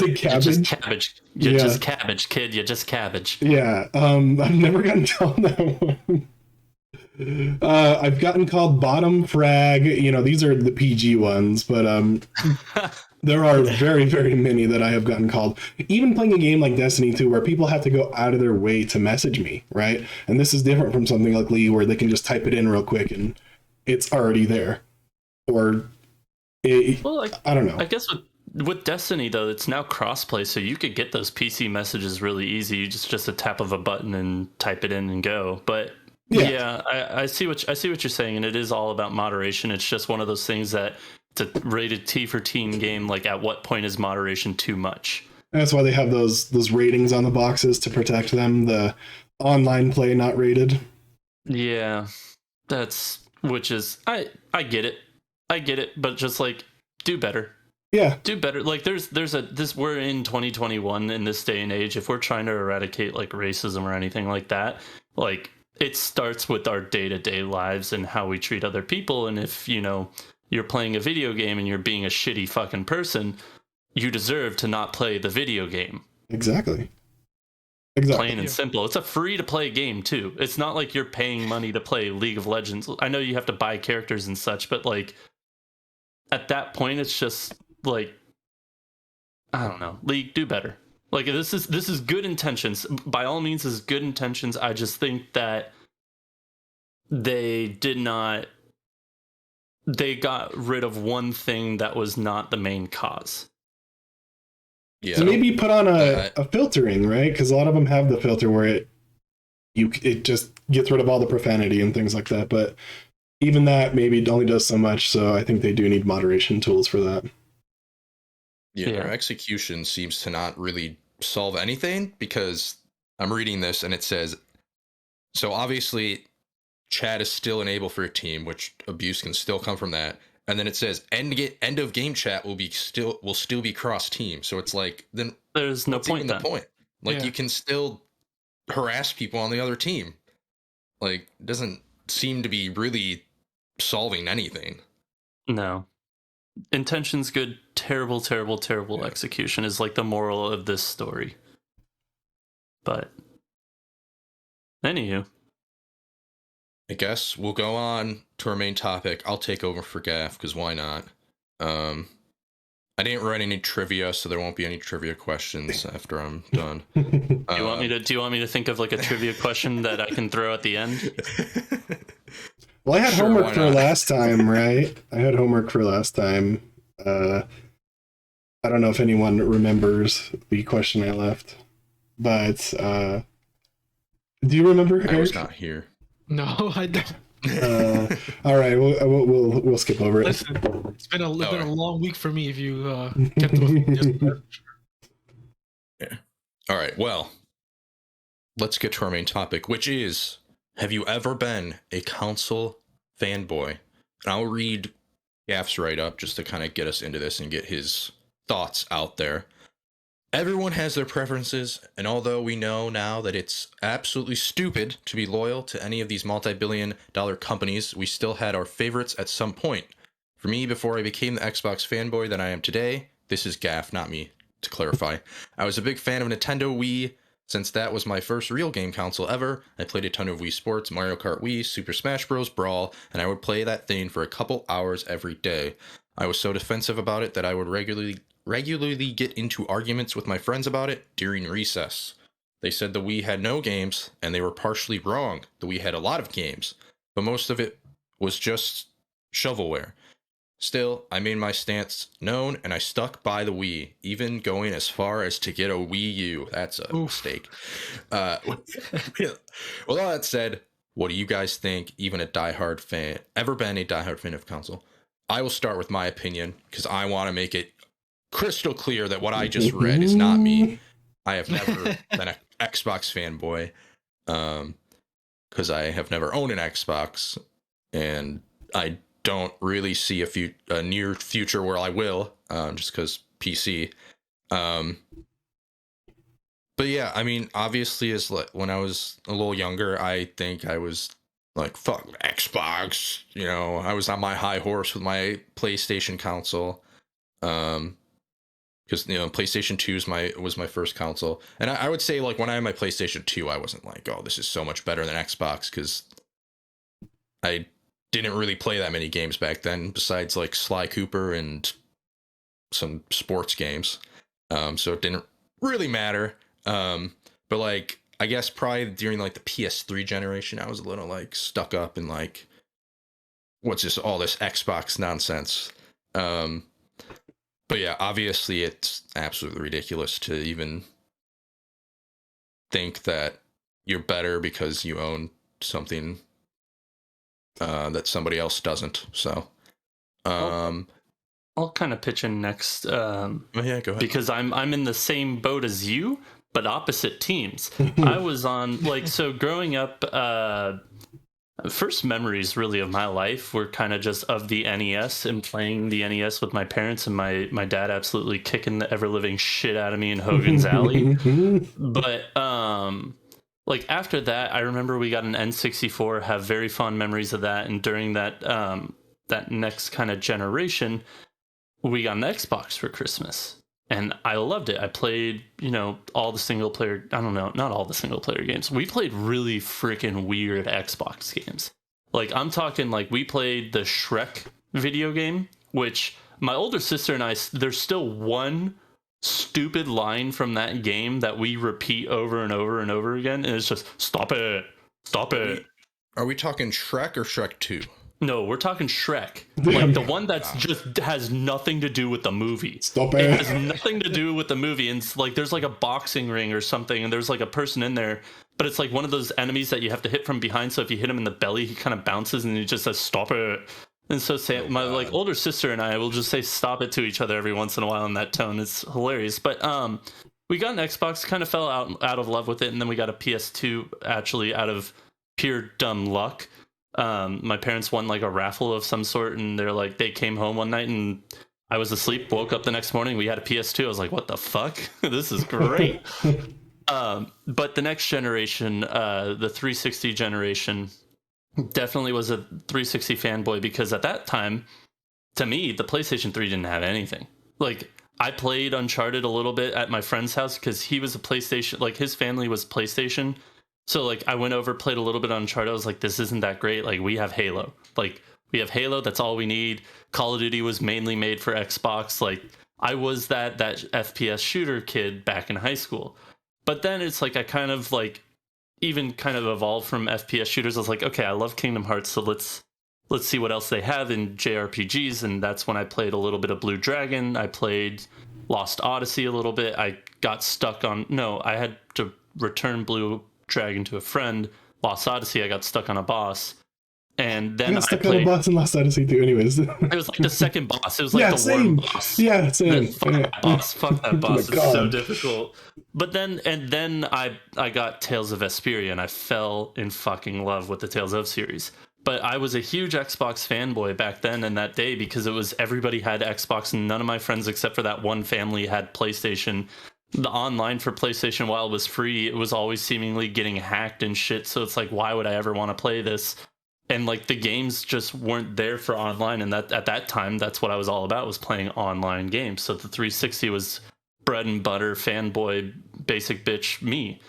You're Cabbage. just cabbage. You're Yeah. just cabbage, kid. You're just cabbage. Yeah, I've never gotten called that one. I've gotten called bottom frag. You know, these are the PG ones, but there are very, very many that I have gotten called. Even playing a game like Destiny 2, where people have to go out of their way to message me, right? And this is different from something like League, where they can just type it in real quick and it's already there. Or, Well, I don't know. I guess with Destiny though, it's now crossplay, so you could get those PC messages really easy. You just a tap of a button and type it in and go. But yeah, I see what you're saying, and it is all about moderation. It's just one of those things that it's a rated T for teen game. Like, at what point is moderation too much? And that's why they have those ratings on the boxes to protect them. The online play not rated. Yeah, which is I get it, but just like do better. Yeah, Do better. Like we're in 2021 in this day and age. If we're trying to eradicate like racism or anything like that, like it starts with our day-to-day lives and how we treat other people. And if, you know, you're playing a video game and you're being a shitty fucking person, you deserve to not play the video game. exactly. Plain and simple. It's a free to play game too. It's not like you're paying money to play League of Legends. I know you have to buy characters and such, but like at that point it's just like, I don't know. League, do better. Like this is good intentions. By all means, this is good intentions. I just think that they got rid of one thing that was not the main cause. Yeah. So maybe put on a filtering, right? Because a lot of them have the filter where it just gets rid of all the profanity and things like that. But even that maybe only does so much. So I think they do need moderation tools for that. Yeah, Yeah. their execution seems to not really solve anything, because I'm reading this and it says, so obviously chat is still enabled for your team, which abuse can still come from that. And then it says end of game chat will still be cross team. So it's like, then There's no what's point even then. the point? Like, Yeah. you can still harass people on the other team. Like, it doesn't seem to be really solving anything. No. Intention's good, terrible Yeah. execution is like the moral of this story. But anywho, I guess we'll go on to our main topic. I'll take over for Gaff, because why not? I didn't write any trivia, so there won't be any trivia questions after I'm done. do you want me to think of like a trivia question that I can throw at the end? Well, I had Sure, homework why for not? last time, right? I had homework for last time. I don't know if anyone remembers the question I left, but do you remember, Eric? I was not here. No, I don't. All right, we'll skip over it. Listen, it's been a Alright. long week for me. If you kept the All right, well, let's get to our main topic, which is, have you ever been a console fanboy? And I'll read Gaff's write-up just to kind of get us into this and get his thoughts out there. Everyone has their preferences, and although we know now that it's absolutely stupid to be loyal to any of these multi-billion-dollar companies, we still had our favorites at some point. For me, before I became the Xbox fanboy that I am today, this is Gaff, not me, to clarify, I was a big fan of Nintendo Wii, since that was my first real game console ever. I played a ton of Wii Sports, Mario Kart Wii, Super Smash Bros. Brawl, and I would play that thing for a couple hours every day. I was so defensive about it that I would regularly get into arguments with my friends about it during recess. They said the Wii had no games, and they were partially wrong. The Wii had a lot of games, but most of it was just shovelware. Still, I made my stance known, and I stuck by the Wii, even going as far as to get a Wii U. That's a mistake. With all that said, what do you guys think? Ever been a diehard fan of console? I will start with my opinion, because I want to make it crystal clear that what I just read is not me. I have never been an Xbox fanboy, because I have never owned an Xbox, and I don't really see a near future where I will, just because PC. But yeah, I mean, obviously, when I was a little younger, I think I was like, fuck Xbox. You know, I was on my high horse with my PlayStation console. Because PlayStation 2 was my first console, and I would say like when I had my PlayStation 2, I wasn't like, oh, this is so much better than Xbox, because I didn't really play that many games back then besides like Sly Cooper and some sports games, so it didn't really matter. But like I guess probably during like the PS3 generation, I was a little like stuck up and like, what's all this Xbox nonsense. But yeah, obviously it's absolutely ridiculous to even think that you're better because you own something that somebody else doesn't. So, I'll kind of pitch in next. Yeah, go ahead. Because I'm in the same boat as you, but opposite teams. I was on so growing up. First memories really of my life were kind of just of the NES and playing the NES with my parents, and my dad absolutely kicking the ever living shit out of me in Hogan's Alley. But like after that, I remember we got an N64, have very fond memories of that. And during that that next kind of generation, we got an Xbox for Christmas. And I loved it. I played, all the single player, I don't know, not all the single player games. We played really freaking weird Xbox games. Like, I'm talking like we played the Shrek video game, which my older sister and I, there's still one stupid line from that game that we repeat over and over and over again. And it's just, stop it. Stop it. Are we talking Shrek or Shrek 2? No, we're talking Shrek. Like the one that's just has nothing to do with the movie. Stop it. It has nothing to do with the movie. And it's like there's like a boxing ring or something, and there's like a person in there, but it's like one of those enemies that you have to hit from behind. So if you hit him in the belly, he kind of bounces and he just says, "Stop it." And so my like older sister and I will just say "stop it" to each other every once in a while in that tone. It's hilarious. But we got an Xbox, kind of fell out of love with it, and then we got a PS2 actually out of pure dumb luck. My parents won like a raffle of some sort, and they came home one night and I was asleep, woke up the next morning, we had a PS2. I was like, what the fuck? This is great. But the next generation, the 360 generation, definitely was a 360 fanboy, because at that time, to me, the PlayStation 3 didn't have anything. Like, I played Uncharted a little bit at my friend's house because he was a PlayStation, like his family was PlayStation. So like I went over, played a little bit on Uncharted. I was like, this isn't that great. Like we have Halo. That's all we need. Call of Duty was mainly made for Xbox. Like I was that FPS shooter kid back in high school. But then it's like I kind of like even kind of evolved from FPS shooters. I was like, okay, I love Kingdom Hearts, so let's see what else they have in JRPGs. And that's when I played a little bit of Blue Dragon. I played Lost Odyssey a little bit. I got stuck on I had to return Blue Dragon to a friend. Lost Odyssey, I got stuck on a boss, and then I got stuck on a boss in Lost Odyssey too. Anyways, it was like the second boss. It was like the worm boss. Yeah, same. Fuck that boss. Fuck that boss. Oh It's so difficult. But then I got Tales of Vesperia, and I fell in fucking love with the Tales of series. But I was a huge Xbox fanboy back then and that day, because it was everybody had Xbox, and none of my friends except for that one family had PlayStation. The online for PlayStation, while it was free, it was always seemingly getting hacked and shit. So it's like, why would I ever want to play this? And like the games just weren't there for online. And that at that time, that's what I was all about, was playing online games. So the 360 was bread and butter, fanboy, basic bitch me.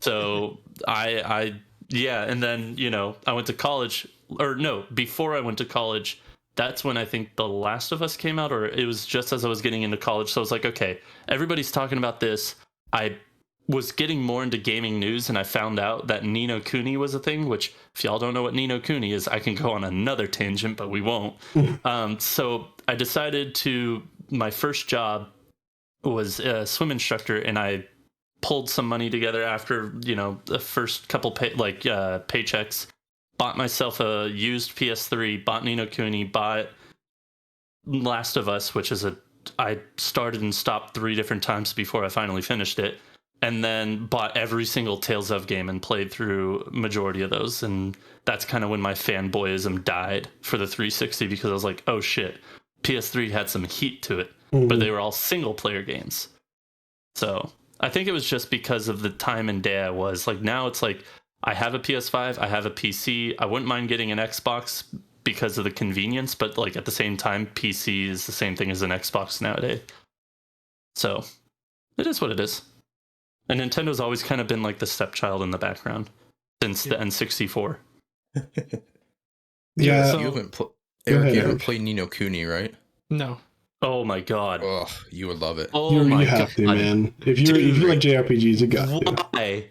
So yeah. And then, I went to college, or no, before I went to college, that's when I think The Last of Us came out, or it was just as I was getting into college. So I was like, okay, everybody's talking about this. I was getting more into gaming news, and I found out that Ni no Kuni was a thing, which if y'all don't know what Ni no Kuni is, I can go on another tangent, but we won't. So I decided my first job was a swim instructor, and I pulled some money together after, the first couple paychecks. Bought myself a used PS3, bought Ni no Kuni, bought Last of Us, which is I started and stopped 3 different times before I finally finished it, and then bought every single Tales of game and played through majority of those. And that's kind of when my fanboyism died for the 360, because I was like, oh shit, PS3 had some heat to it, but they were all single player games. So I think it was just because of the time and day I was like. Now it's like I have a PS5, I have a PC. I wouldn't mind getting an Xbox because of the convenience, but like at the same time, PC is the same thing as an Xbox nowadays. So it is what it is. And Nintendo's always kind of been like the stepchild in the background since the N64. Yeah. so- You haven't Go ahead, you haven't Eric. played Ni no Kuni, right? No. Oh my god. Oh, you would love it. Oh my You have god. to, man. If you like JRPGs, you got to. Why?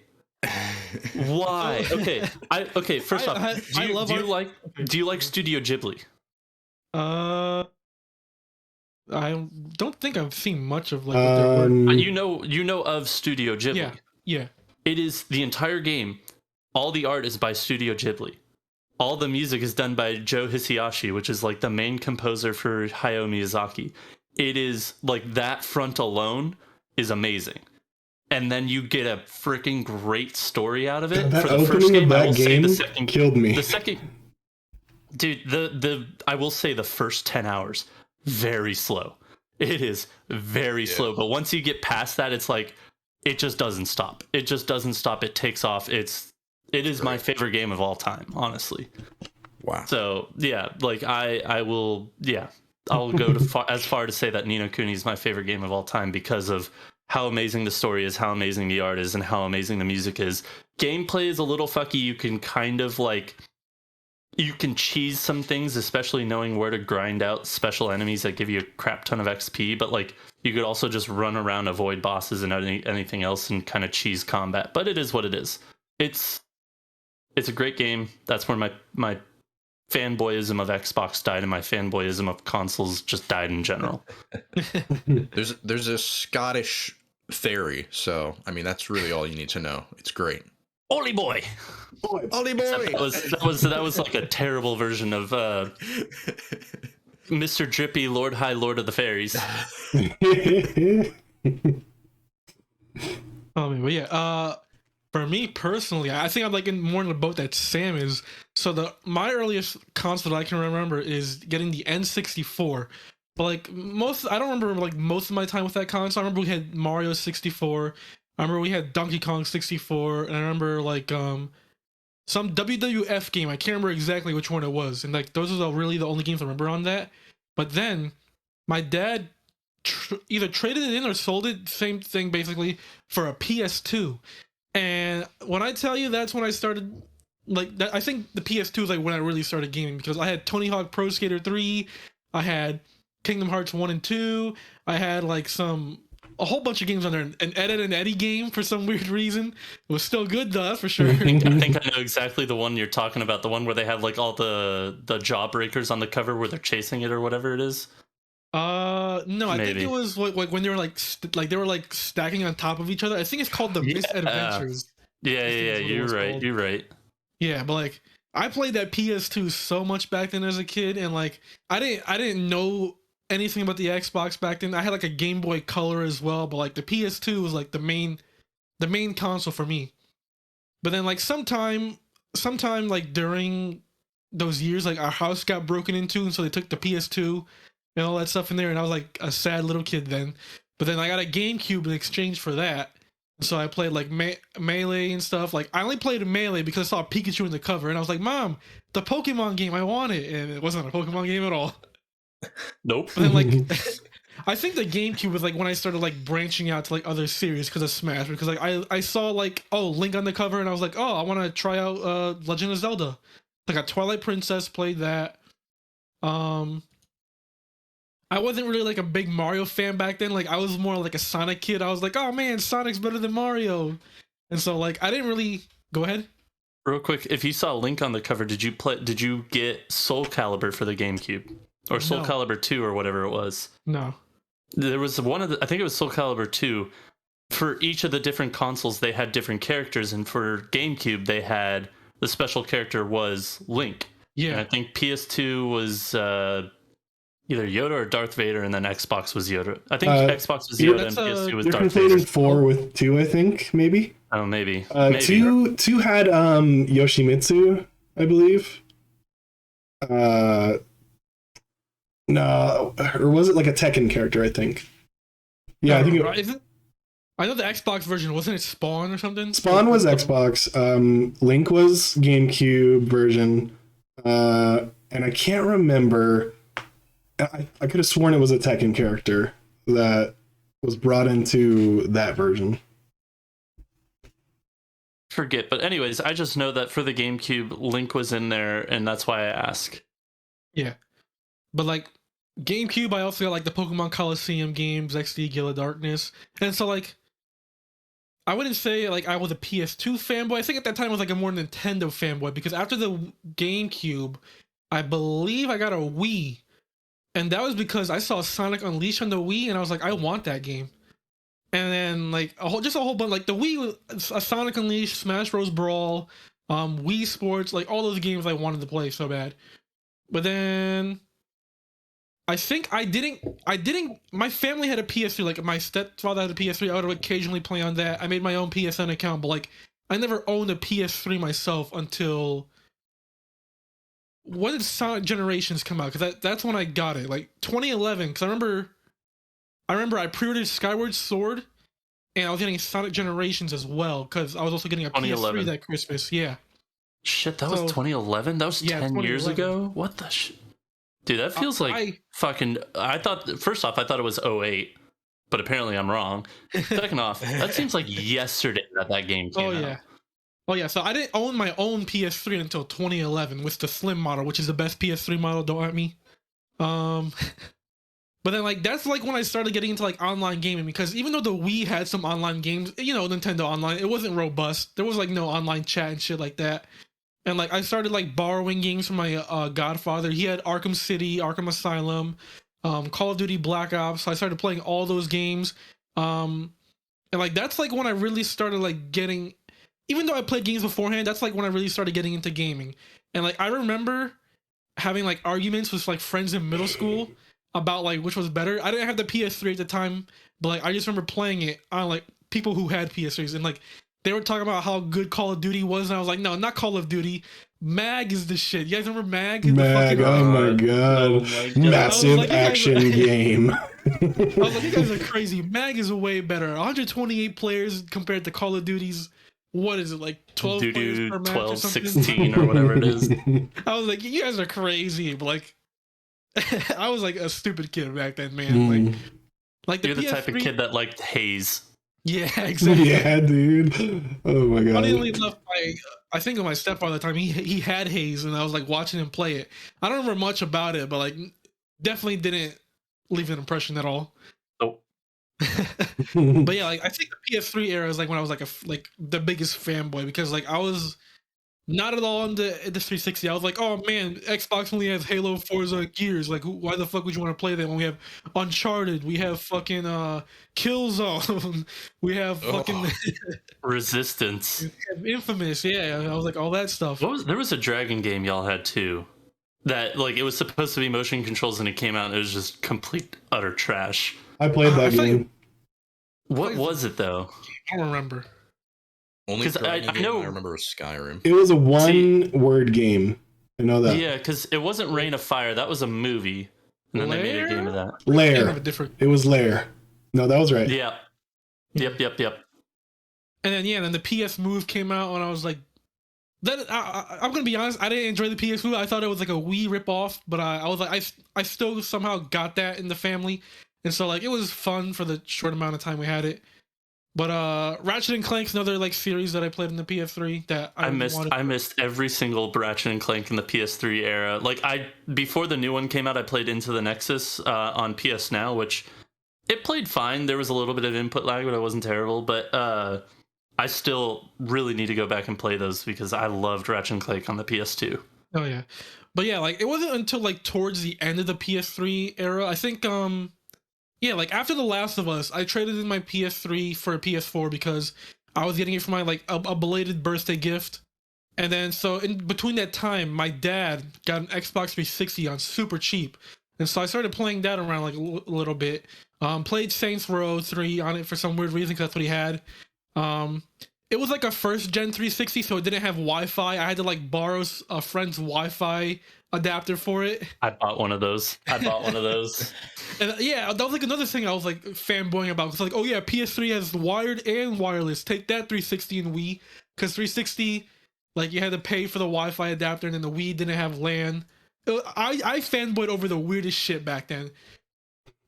Why? Okay. First off, do you like Studio Ghibli? I don't think I've seen much of like what they're working. You know of Studio Ghibli. Yeah. It is the entire game. All the art is by Studio Ghibli. All the music is done by Joe Hisaishi, which is like the main composer for Hayao Miyazaki. It is like that front alone is amazing. And then you get a freaking great story out of it. That For the first opening of game, I that will say game the second killed me. The second, dude, I will say the first 10 hours very slow. It is very slow, but once you get past that, it's like it just doesn't stop. It just doesn't stop. It takes off. It is my favorite game of all time, honestly. Wow. So yeah, like I will, yeah, I'll go as far to say that Ni no Kuni is my favorite game of all time because of how amazing the story is, how amazing the art is, and how amazing the music is. Gameplay is a little fucky. You can kind of like, you can cheese some things, especially knowing where to grind out special enemies that give you a crap ton of XP. But like, you could also just run around, avoid bosses and anything else, and kind of cheese combat. But it is what it is. It's a great game. That's where my fanboyism of Xbox died, and my fanboyism of consoles just died in general. There's a Scottish fairy, so I mean that's really all you need to know. It's great. Ollie boy. Ollie boy. That was like a terrible version of Mr. Drippy, Lord High Lord of the Fairies. Oh man, but yeah. For me personally, I think I'm like more in the boat that Sam is. So my earliest console that I can remember is getting the N64. But like I don't remember like most of my time with that console. I remember we had Mario 64. I remember we had Donkey Kong 64, and I remember like some WWF game. I can't remember exactly which one it was. And like those are really the only games I remember on that. But then my dad either traded it in or sold it, same thing basically, for a PS2. And when I tell you that's when I started, like, that, I think the PS2 is like when I really started gaming, because I had Tony Hawk Pro Skater 3, I had Kingdom Hearts 1 and 2, I had like a whole bunch of games on there, an Ed and Eddie game for some weird reason. It was still good though, that's for sure. I think I know exactly the one you're talking about, the one where they have like all the jawbreakers on the cover where they're chasing it or whatever it is. No, I think Maybe. it was like when they were like they were like stacking on top of each other. I think it's called the Misadventures. Yeah, you're right. You're right. Yeah, but like I played that PS2 so much back then as a kid, and like I didn't know anything about the Xbox back then. I had like a Game Boy Color as well, but like the PS2 was like the main console for me. But then like sometime like during those years, like our house got broken into, and so they took the PS2 and all that stuff in there, and I was like a sad little kid then. But then I got a GameCube in exchange for that. So I played like Melee and stuff. Like I only played Melee because I saw Pikachu in the cover, and I was like, "Mom, the Pokemon game, I want it," and it wasn't a Pokemon game at all. Nope. But then like, I think the GameCube was like when I started like branching out to like other series because of Smash. Because like I saw like Link on the cover, and I was like, I want to try out Legend of Zelda. Like a Twilight Princess, played that. I wasn't really like a big Mario fan back then. Like I was more like a Sonic kid. I was like, oh man, Sonic's better than Mario. And so like I didn't really go ahead. Real quick, if you saw Link on the cover, did you get Soul Calibur for the GameCube? Or Soul No. Calibur 2 or whatever it was? No. There was I think it was Soul Calibur 2. For each of the different consoles, they had different characters, and for GameCube, they had the special character was Link. Yeah. And I think PS2 was either Yoda or Darth Vader, and then Xbox was Yoda. I think Xbox was Yoda and PS2 was You're Darth Vader. conflating 4 with 2, I think, maybe. Oh, maybe. 2 had Yoshimitsu, I believe. No, or was it like a Tekken character? I think. Yeah, I think it. I know the Xbox version, wasn't it Spawn or something? Spawn was Xbox. Link was GameCube version. And I can't remember. I could have sworn it was a Tekken character that was brought into that version. Forget, but anyways, I just know that for the GameCube, Link was in there, and that's why I ask. Yeah, but like GameCube, I also got like the Pokemon Coliseum games, XD, Gila Darkness, and so like I wouldn't say like I was a PS2 fanboy. I think at that time I was like a more Nintendo fanboy because after the GameCube, I believe I got a Wii, and that was because I saw Sonic Unleashed on the Wii, and I was like, I want that game. And then like a whole bunch, like the Wii was a Sonic Unleashed, Smash Bros. Brawl, Wii Sports, like all those games I wanted to play so bad. But then I think I didn't my family had a PS3, like my stepfather had a PS3, I would occasionally play on that. I made my own PSN account, but like I never owned a PS3 myself until when did Sonic Generations come out? Because that's when I got it, like 2011. Because I remember I pre-ordered Skyward Sword, and I was getting Sonic Generations as well because I was also getting a PS3 that Christmas. Yeah. Shit, that was 2011. That was 10 years ago. What the shit, dude? That feels like fucking. I thought first off, I thought it was 08, but apparently I'm wrong. Second off, that seems like yesterday that game came out. Oh yeah. So I didn't own my own PS3 until 2011 with the Slim model, which is the best PS3 model. Don't at me. But then, like, that's, like, when I started getting into, like, online gaming. Because even though the Wii had some online games, you know, Nintendo Online, it wasn't robust. There was, like, no online chat and shit like that. And, like, I started, like, borrowing games from my godfather. He had Arkham City, Arkham Asylum, Call of Duty Black Ops. So I started playing all those games. And, like, that's, like, when I really started, like, getting... Even though I played games beforehand, that's, like, when I really started getting into gaming. And, like, I remember having, like, arguments with, like, friends in middle school about like which was better. I didn't have the PS3 at the time, but like I just remember playing it on like people who had PS3s, and like they were talking about how good Call of Duty was, and I was like, no, not Call of Duty. Mag is the shit. You guys remember Mag? Mag, oh my god. Massive like, action game. I was like, you guys are crazy. Mag is way better. 128 players compared to Call of Duty's, what is it, like 12 players per match 12, or something? 16 or whatever it is. I was like, you guys are crazy, but like I was like a stupid kid back then, man. Like the You're the PS3... type of kid that liked Haze. Yeah, exactly. Yeah, dude. Oh my god. Funnily enough, I think of my stepfather at the time, he had Haze, and I was like watching him play it. I don't remember much about it, but like definitely didn't leave an impression at all. Nope. But yeah, like I think the PS3 era is like when I was like the biggest fanboy, because like I was not at all on the 360. I was like, oh man, Xbox only has Halo, Forza, Gears. Like, why the fuck would you want to play that when we have Uncharted? We have fucking Killzone. We have fucking Resistance. We have Infamous. Yeah, I was like all that stuff. There was a Dragon game y'all had too. That like it was supposed to be motion controls, and it came out and it was just complete utter trash. I played that game. What was it though? I don't remember. Only I know I remember was Skyrim. It was a one-word game. I know that. Yeah, because it wasn't Reign of Fire. That was a movie, and then they made a game of that. Lair. It was Lair. No, that was right. Yeah. Yep. And then the PS Move came out, and I was like, I'm gonna be honest, I didn't enjoy the PS Move. I thought it was like a Wii ripoff, but I was like, I still somehow got that in the family, and so like it was fun for the short amount of time we had it. But Ratchet and Clank's another like series that I played in the PS3 that I missed every single Ratchet and Clank in the PS3 era. Like before the new one came out, I played Into the Nexus on PS Now, which it played fine. There was a little bit of input lag, but it wasn't terrible. But I still really need to go back and play those because I loved Ratchet and Clank on the PS2. Oh yeah, but yeah, like it wasn't until like towards the end of the PS3 era, I think. Yeah, like after The Last of Us, I traded in my PS3 for a PS4 because I was getting it for my like a belated birthday gift. And then so in between that time, my dad got an Xbox 360 on super cheap. And so I started playing that around like a little bit. Played Saints Row 3 on it for some weird reason because that's what he had. And it was like a first gen 360, so it didn't have Wi-Fi. I had to like borrow a friend's Wi-Fi adapter for it. I bought one of those. And yeah, that was like another thing I was like fanboying about. It's like, oh yeah, PS3 has wired and wireless. Take that, 360 and Wii, because 360, like you had to pay for the Wi-Fi adapter, and then the Wii didn't have LAN. I fanboyed over the weirdest shit back then.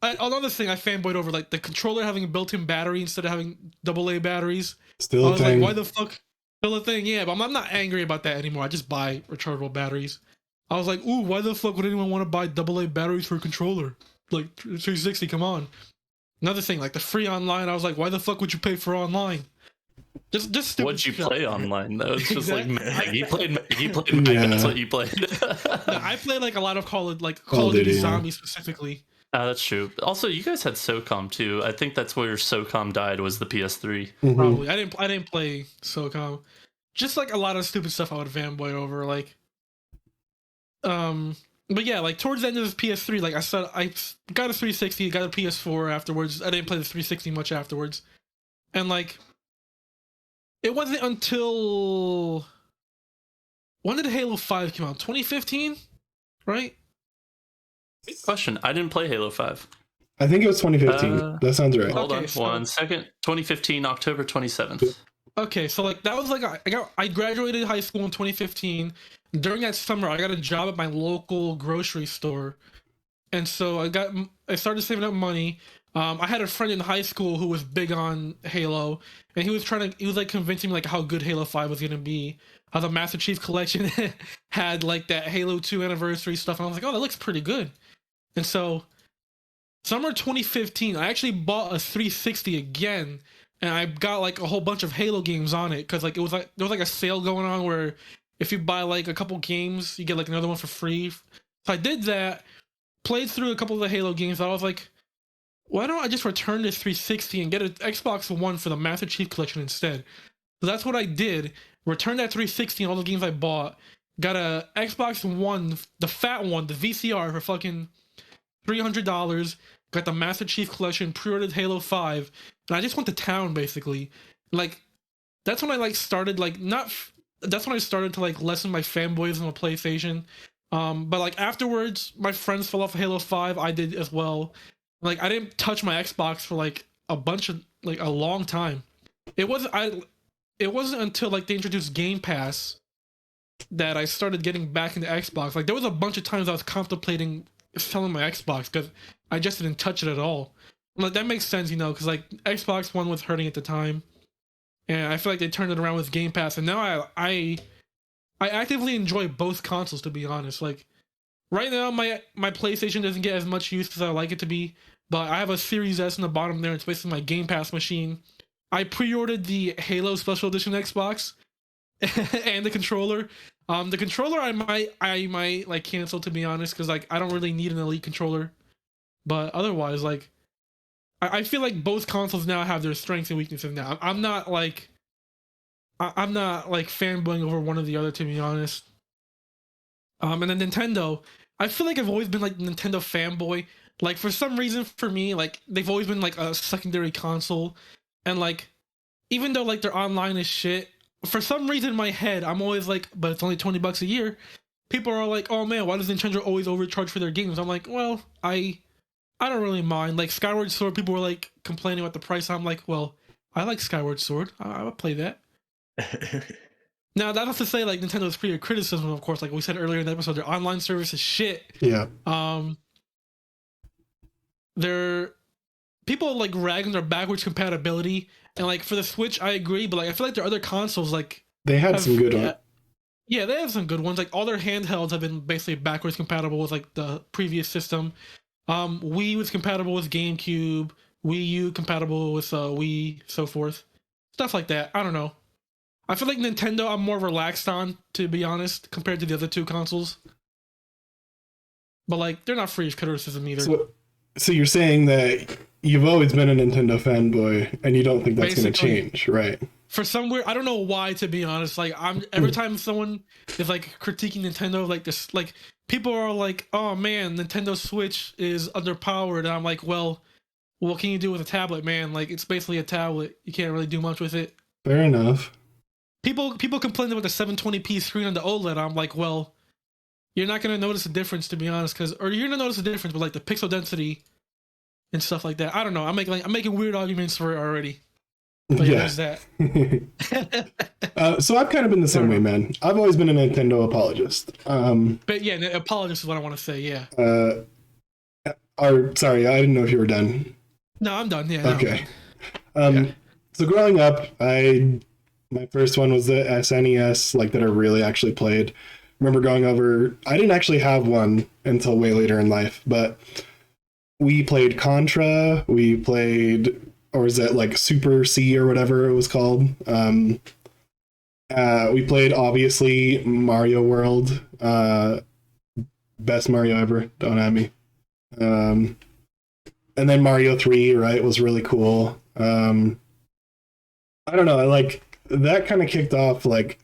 Another thing I fanboyed over, like the controller having a built-in battery instead of having AA batteries. Still I a was thing. like, why the fuck? Still a thing, yeah. But I'm not angry about that anymore. I just buy rechargeable batteries. I was like, ooh, why the fuck would anyone want to buy AA batteries for a controller? Like 360, come on. Another thing, like the free online. I was like, why the fuck would you pay for online? Just stupid. What'd you shit. play online though? It's just like Exactly. You played Mag, Yeah. that's what you played. No, I played like a lot of Call of Call of Duty Duty, yeah. Zombies specifically. That's true. Also, you guys had SOCOM too. I think that's where SOCOM died, was the PS3. Mhm. Probably. I didn't play SOCOM. Just like a lot of stupid stuff I would fanboy over, like but yeah, like towards the end of this PS3, like I said, I got a 360, got a PS4 afterwards. I didn't play the 360 much afterwards. And like it wasn't until when did Halo 5 come out? 2015? Right? Question: I didn't play Halo 5. I think it was 2015. That sounds right. Hold Okay, on so- 1 second. 2015, October 27th. Okay, so like that was like I graduated high school in 2015. During that summer, I got a job at my local grocery store, and so I started saving up money. I had a friend in high school who was big on Halo, and he was like convincing me like how good Halo 5 was gonna be. How the Master Chief Collection had like that Halo 2 anniversary stuff, and I was like, oh, that looks pretty good. And so summer 2015, I actually bought a 360 again. And I got like a whole bunch of Halo games on it because like there was like a sale going on where if you buy like a couple games, you get like another one for free. So I did that, played through a couple of the Halo games. I was like, why don't I just return this 360 and get an Xbox One for the Master Chief Collection instead? So that's what I did. Returned that 360 and all the games I bought. Got a Xbox One, the fat one, the VCR for fucking $300. Got the Master Chief Collection, pre-ordered Halo 5, and I just went to town basically. Like that's when I like started like that's when I started to like lessen my fanboyism on PlayStation. But like afterwards, my friends fell off of Halo 5. I did as well. Like I didn't touch my Xbox for like a long time. It wasn't until like they introduced Game Pass that I started getting back into Xbox. Like there was a bunch of times I was contemplating selling my Xbox because I just didn't touch it at all. Like that makes sense, because like Xbox One was hurting at the time, and I feel like they turned it around with Game Pass, and now I actively enjoy both consoles, to be honest. Like right now, my PlayStation doesn't get as much use as I like it to be, but I have a Series S in the bottom there. It's basically my Game Pass machine. I pre-ordered the Halo Special Edition Xbox and the controller. The controller I might like cancel, to be honest, because like I don't really need an Elite controller. But otherwise, like I feel like both consoles now have their strengths and weaknesses now. I'm not like fanboying over one or the other, to be honest. And then Nintendo, I feel like I've always been like Nintendo fanboy. Like for some reason, for me, like they've always been like a secondary console, and like even though like their online is shit, for some reason in my head I'm always like, but it's only $20 a year. People are like, oh man, why does Nintendo always overcharge for their games? I'm like, well, I don't really mind. Like Skyward Sword, people were like complaining about the price. I'm like, well, I like Skyward Sword. I would play that. Now that's not to say like Nintendo's free of criticism, of course. Like we said earlier in the episode, their online service is shit. Yeah. Their people like rag on their backwards compatibility, and like for the Switch, I agree. But like I feel like their other consoles, like They had some good ones. Yeah, they have some good ones. Like all their handhelds have been basically backwards compatible with like the previous system. Wii was compatible with GameCube, Wii U compatible with Wii, so forth. Stuff like that. I don't know. I feel like Nintendo I'm more relaxed on, to be honest, compared to the other two consoles. But like they're not free of criticism either. So you're saying that you've always been a Nintendo fanboy and you don't think that's going to Basically. change, right? For some weird, I don't know why, to be honest. Like every time someone is like critiquing Nintendo, like this, like people are like, "Oh man, Nintendo Switch is underpowered," and I'm like, "Well, what can you do with a tablet, man? Like it's basically a tablet. You can't really do much with it." Fair enough. People complain about the 720p screen on the OLED. I'm like, well, you're not gonna notice a difference, to be honest, or you're gonna notice a difference, but like the pixel density and stuff like that. I don't know. I'm making weird arguments for it already. But yeah, there's that. So I've kind of been the same way, man. I've always been a Nintendo apologist. But yeah, apologist is what I want to say. Yeah. Sorry, I didn't know if you were done. No, I'm done. Yeah. Okay. So growing up, my first one was the SNES, like that I really actually played. Remember going over. I didn't actually have one until way later in life, but we played Contra. We played, or is that like Super C or whatever it was called? We played obviously Mario World. Best Mario ever. Don't at me. And then Mario 3, right, was really cool. I don't know, like that kind of kicked off like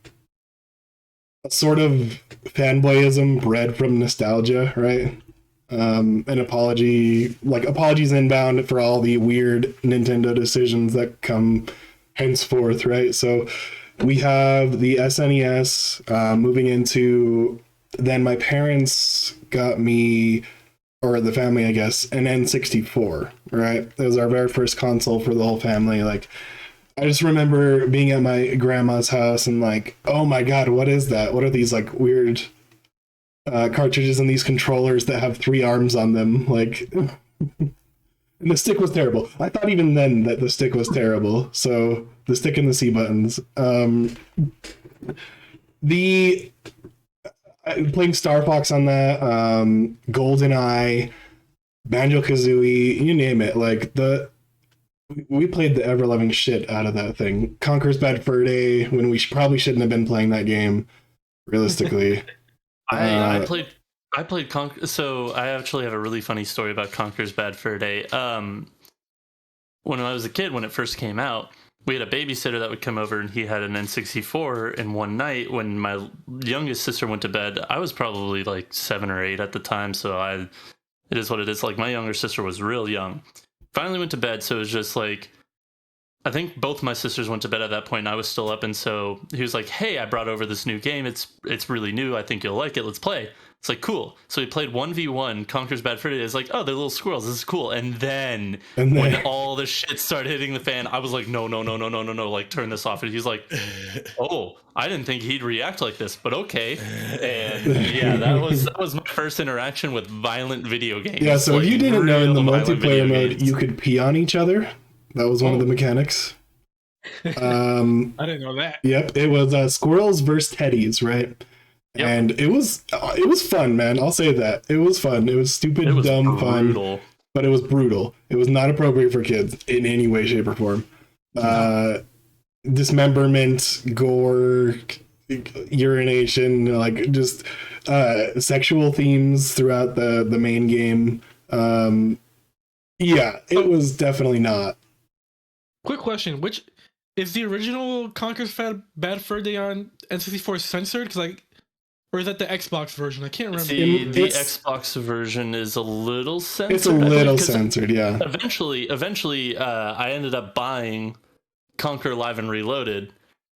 a sort of fanboyism bred from nostalgia, right? An apologies inbound for all the weird Nintendo decisions that come henceforth, right? So we have the SNES moving into, then my parents got me, or the family, I guess, an N64, right? It was our very first console for the whole family. Like, I just remember being at my grandma's house and like, oh my God, what is that? What are these like weird cartridges and these controllers that have 3 arms on them? Like, and the stick was terrible. I thought even then that the stick was terrible. So the stick and the C buttons. Playing Star Fox on that, GoldenEye, Banjo-Kazooie, you name it. Like we played the ever-loving shit out of that thing. Conker's Bad Fur Day, when we probably shouldn't have been playing that game, realistically. I played Conker. So I actually have a really funny story about Conker's Bad Fur Day. When I was a kid, when it first came out, we had a babysitter that would come over, and he had an N64. And one night, when my youngest sister went to bed, I was probably like 7 or 8 at the time. So it is what it is. Like, my younger sister was real young. Finally went to bed, so it was just like, I think both my sisters went to bed at that point, and I was still up, and so he was like, hey, I brought over this new game. It's really new. I think you'll like it. Let's play. It's like, cool. So we played 1v1, Conker's Bad Fur Day. It's like, oh, they're little squirrels. This is cool. And then when all the shit started hitting the fan, I was like, no, like, turn this off. And he's like, oh, I didn't think he'd react like this, but okay. And yeah, that was my first interaction with violent video games. Yeah, so like, if you didn't know, in the multiplayer mode, you could pee on each other. That was one of the mechanics. I didn't know that. Yep, it was squirrels versus teddies, right? Yep. And it was fun, man. I'll say that. It was fun. It was stupid, dumb brutal. Fun, but it was brutal. It was not appropriate for kids in any way, shape, or form. Dismemberment, gore, urination, like just sexual themes throughout the main game. Yeah, it was definitely not. Quick question: which is the original Conker's Bad Fur Day on N64 censored? Because like, or is that the Xbox version? I can't remember. The Xbox version is a little censored. It's a little censored, yeah. Eventually, I ended up buying Conker Live and Reloaded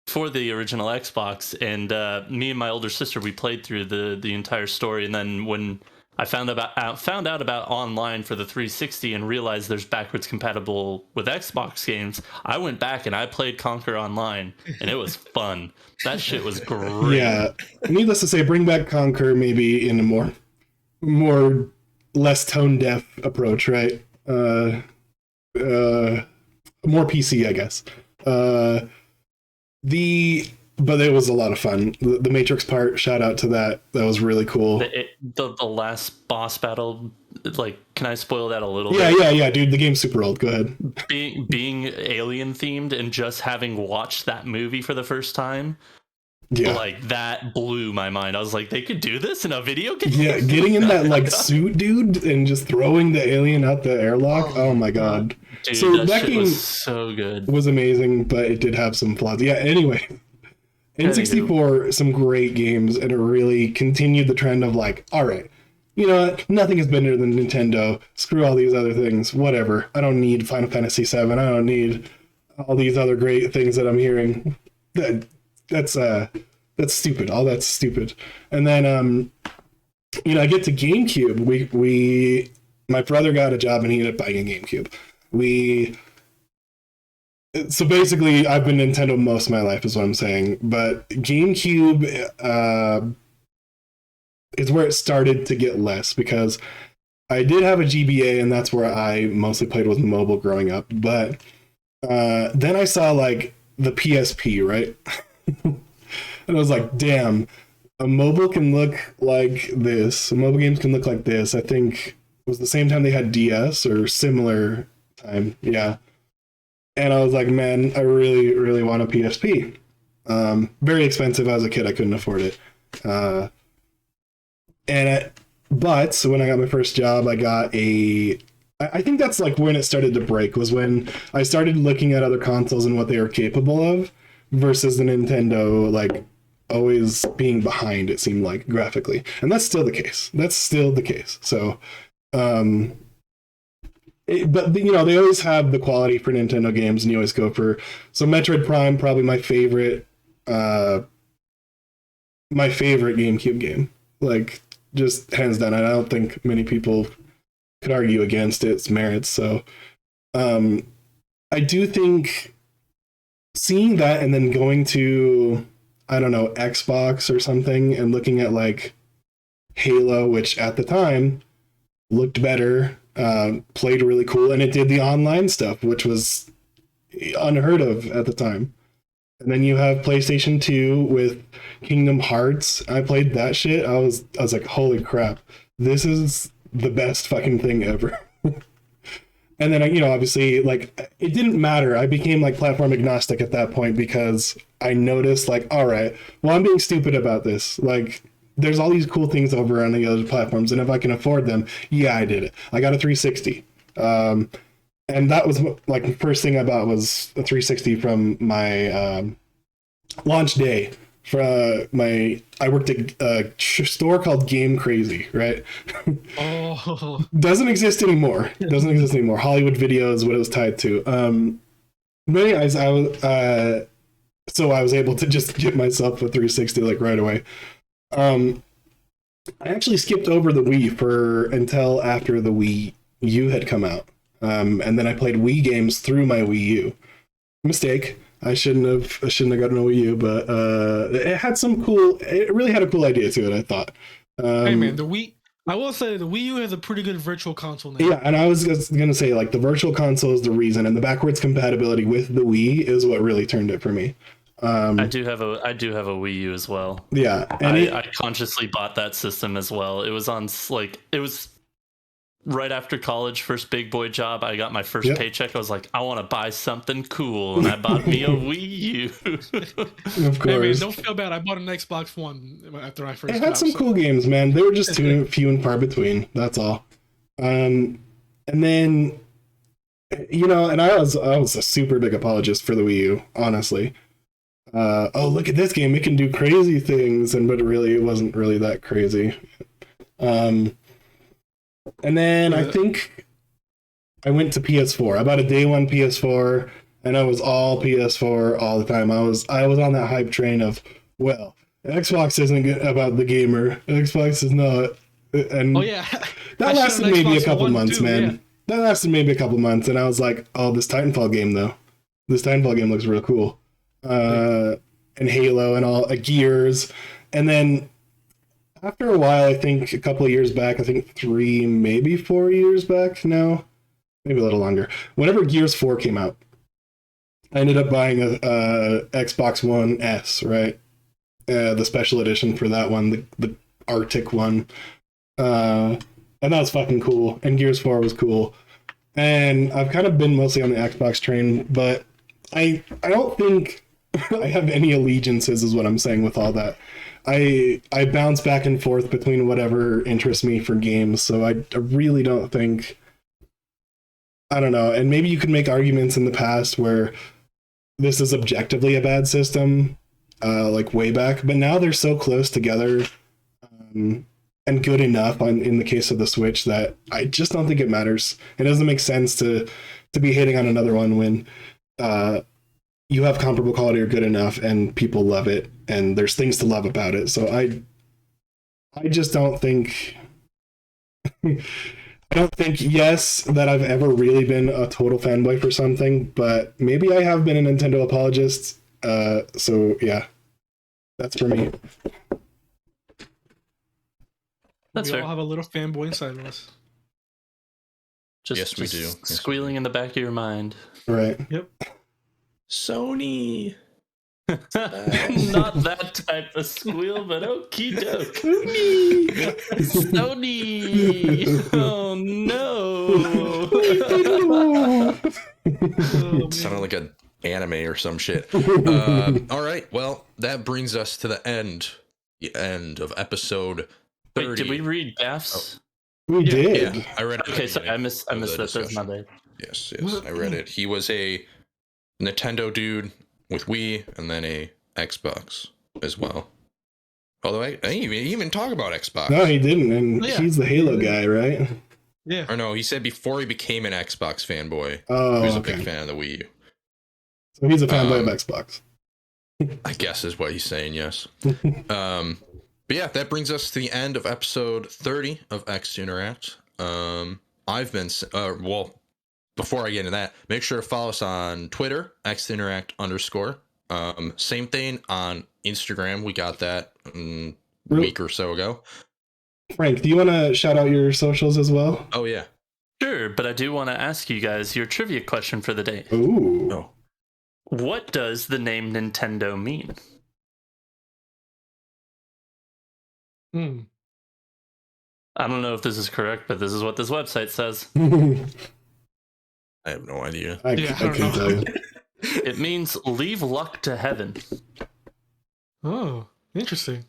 for the original Xbox, and me and my older sister, we played through the entire story. And then when I found out about online for the 360 and realized there's backwards compatible with Xbox games, I went back and I played Conker Online, and it was fun. That shit was great. Yeah, needless to say, bring back Conker maybe in a more less tone deaf approach, right? More PC, I guess. But it was a lot of fun. The Matrix part, shout out to that. That was really cool. The last boss battle, like, can I spoil that a little bit? Yeah, dude. The game's super old. Go ahead. Being alien themed and just having watched that movie for the first time, like, that blew my mind. I was like, they could do this in a video game? Yeah, getting in that like suit, dude, and just throwing the alien out the airlock. Oh my god. Dude, so that game was so good. Was amazing, but it did have some flaws. Yeah, anyway. N64, some great games, and it really continued the trend of like, all right, you know what? Nothing is better than Nintendo. Screw all these other things. Whatever. I don't need Final Fantasy VII. I don't need all these other great things that I'm hearing. That's stupid. All that's stupid. And then I get to GameCube. My brother got a job and he ended up buying a GameCube. So basically, I've been Nintendo most of my life, is what I'm saying. But GameCube is where it started to get less, because I did have a GBA, and that's where I mostly played with mobile growing up. But then I saw like the PSP, right? And I was like, damn, a mobile can look like this. Mobile games can look like this. I think it was the same time they had DS or similar time. Yeah. And I was like, man, I really, really want a PSP. Very expensive as a kid. I couldn't afford it. But when I got my first job, I got I think that's like when it started to break, was when I started looking at other consoles and what they were capable of versus the Nintendo, like, always being behind, it seemed like, graphically. And that's still the case. So, but they always have the quality for Nintendo games, and you always go for. So Metroid Prime, probably my favorite GameCube game, like, just hands down. I don't think many people could argue against its merits. So, I do think seeing that and then going to, I don't know, Xbox or something and looking at like Halo, which at the time looked better. Played really cool, and it did the online stuff, which was unheard of at the time. And then you have PlayStation 2 with Kingdom Hearts. I played that shit. I was like, holy crap, this is the best fucking thing ever. And then obviously, like, it didn't matter. I became like platform agnostic at that point, because I noticed, like, all right, well, I'm being stupid about this. Like, there's all these cool things over on the other platforms, and if I can afford them, yeah, I did it. I got a 360. And that was like the first thing I bought was a 360 from my launch day. I worked at a store called Game Crazy, right? Oh, Doesn't exist anymore. Hollywood Video is what it was tied to. But anyways, I was able to just get myself a 360 like right away. I actually skipped over the Wii until after the Wii U had come out. And then I played Wii games through my Wii U. Mistake. I shouldn't have gotten a Wii U, but it really had a cool idea to it, I thought. hey man, I will say the Wii U has a pretty good virtual console now. Yeah, and I was gonna say, like, the virtual console is the reason, and the backwards compatibility with the Wii is what really turned it for me. I do have a Wii U as well. Yeah, and I consciously bought that system as well. It was right after college, first big boy job. I got my first paycheck. I was like, I want to buy something cool, and I bought me a Wii U. Of course. Hey man, don't feel bad. I bought an Xbox One after I first. It had some cool games, man. They were just few and far between. That's all. And then, and I was a super big apologist for the Wii U, honestly. Oh, look at this game, it can do crazy things, but it wasn't really that crazy. And then I think I went to PS4. I bought a day one PS4, and I was all PS4 all the time. I was on that hype train of, well, Xbox isn't good about the gamer. Xbox is not. And that lasted maybe a couple months, man. Yeah. That lasted maybe a couple months, and I was like, oh, this Titanfall game, though. This Titanfall game looks real cool. And Halo and all, Gears. And then after a while, I think a couple of years back, I think 3, maybe 4 years back now, maybe a little longer, whenever Gears 4 came out, I ended up buying a Xbox One S, right? The special edition for that one, the Arctic one. And that was fucking cool. And Gears 4 was cool. And I've kind of been mostly on the Xbox train, but I don't think I have any allegiances, is what I'm saying with all that. I bounce back and forth between whatever interests me for games, so I really don't think, I don't know, and maybe you could make arguments in the past where this is objectively a bad system, like way back, but now they're so close together and good enough in the case of the Switch that I just don't think it matters. It doesn't make sense to be hating on another one when you have comparable quality or good enough, and people love it, and there's things to love about it. So I just don't think. I don't think, yes, that I've ever really been a total fanboy for something, but maybe I have been a Nintendo apologist. So yeah, that's for me. That's we fair. all have a little fanboy inside of us. Just, Yes, we do. Yes, we squealing do. in the back of your mind. Right. Yep. Sony. Not that type of squeal, but okie doke. Sony. Oh no. It sounded like an anime or some shit. All right. Well, that brings us to the end of episode 30. Wait, did we read Gaff's? We did. Yeah, I read it. Okay, sorry, I missed of that. the That's my discussion. bad. Yes, I read it. He was a Nintendo dude with Wii and then a Xbox as well. Although I didn't even talk about Xbox. No, he didn't, and Yeah. he's the Halo guy, right? Yeah. Or no, he said before he became an Xbox fanboy, Oh, he was a okay. big fan of the Wii U. So he's a fanboy of Xbox. I guess is what he's saying, yes. But yeah, that brings us to the end of episode 30 of X Interact. I've been, well, before I get into that, make sure to follow us on Twitter, xinteract_. Same thing on Instagram. We got that a week or so ago. Frank, do you want to shout out your socials as well? Oh, yeah. Sure, but I do want to ask you guys your trivia question for the day. Ooh. Oh. What does the name Nintendo mean? Hmm. I don't know if this is correct, but this is what this website says. I have no idea. I Yeah, I can't don't tell you. It means leave luck to heaven. Oh, interesting.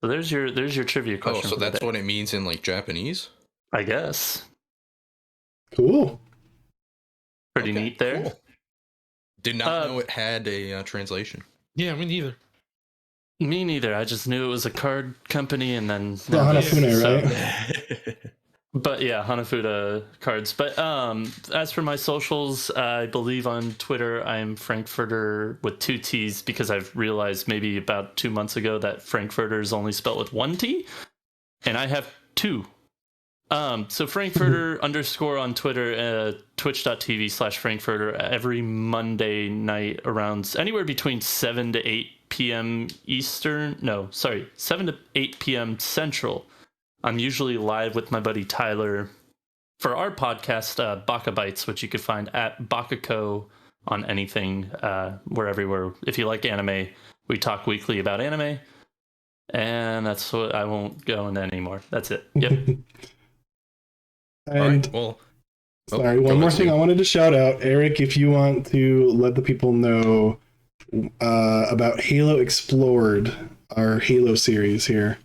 So there's your trivia Oh, question. so for the that's day. what it means in like Japanese? I guess. Cool. Pretty Okay, neat there. cool. Did not know it had a translation. Yeah, me neither. Me neither. I just knew it was a card company, and then The Hanafune, So- right? But yeah, Hanafuda cards. But as for my socials, I believe on Twitter I'm FrankFurtter with 2 T's because I've realized maybe about 2 months ago that FrankFurter is only spelled with 1 T, and I have 2. So FrankFurter _ on Twitter, twitch.tv/FrankFurter every Monday night around anywhere between 7 to 8 p.m. Eastern. No, sorry, 7 to 8 p.m. Central. I'm usually live with my buddy Tyler for our podcast, Baka Bites, which you could find at Bakako on anything. We're everywhere. If you like anime, we talk weekly about anime. And that's what I won't go into anymore. That's it. Yep. And All right, well, sorry, go one more ahead, thing Steve. I wanted to shout out. Eric, if you want to let the people know about Halo Explored, our Halo series here.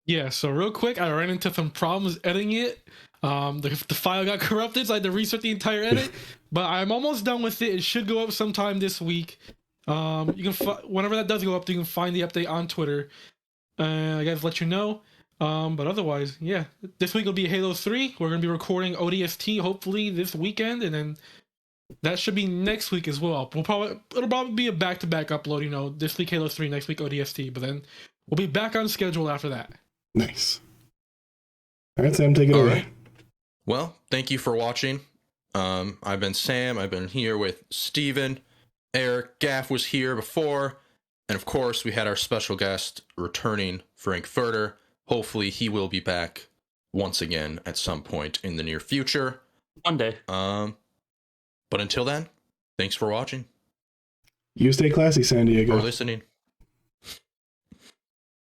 Yeah, so real quick, I ran into some problems editing it. The file got corrupted, so I had to restart the entire edit. But I'm almost done with it. It should go up sometime this week. You can whenever that does go up, you can find the update on Twitter. I guys let you know. But otherwise, yeah, this week will be Halo 3. We're gonna be recording ODST hopefully this weekend, and then that should be next week as well. It'll probably be a back-to-back upload. You know, this week Halo 3, next week ODST. But then we'll be back on schedule after that. Nice. All right, Sam, take it All away. right. Well, thank you for watching. I've been Sam. I've been here with Steven. Eric Gaff was here before. And of course, we had our special guest returning, FrankFurtter. Hopefully, he will be back once again at some point in the near future. One day. But until then, thanks for watching You stay classy, San Diego. or listening.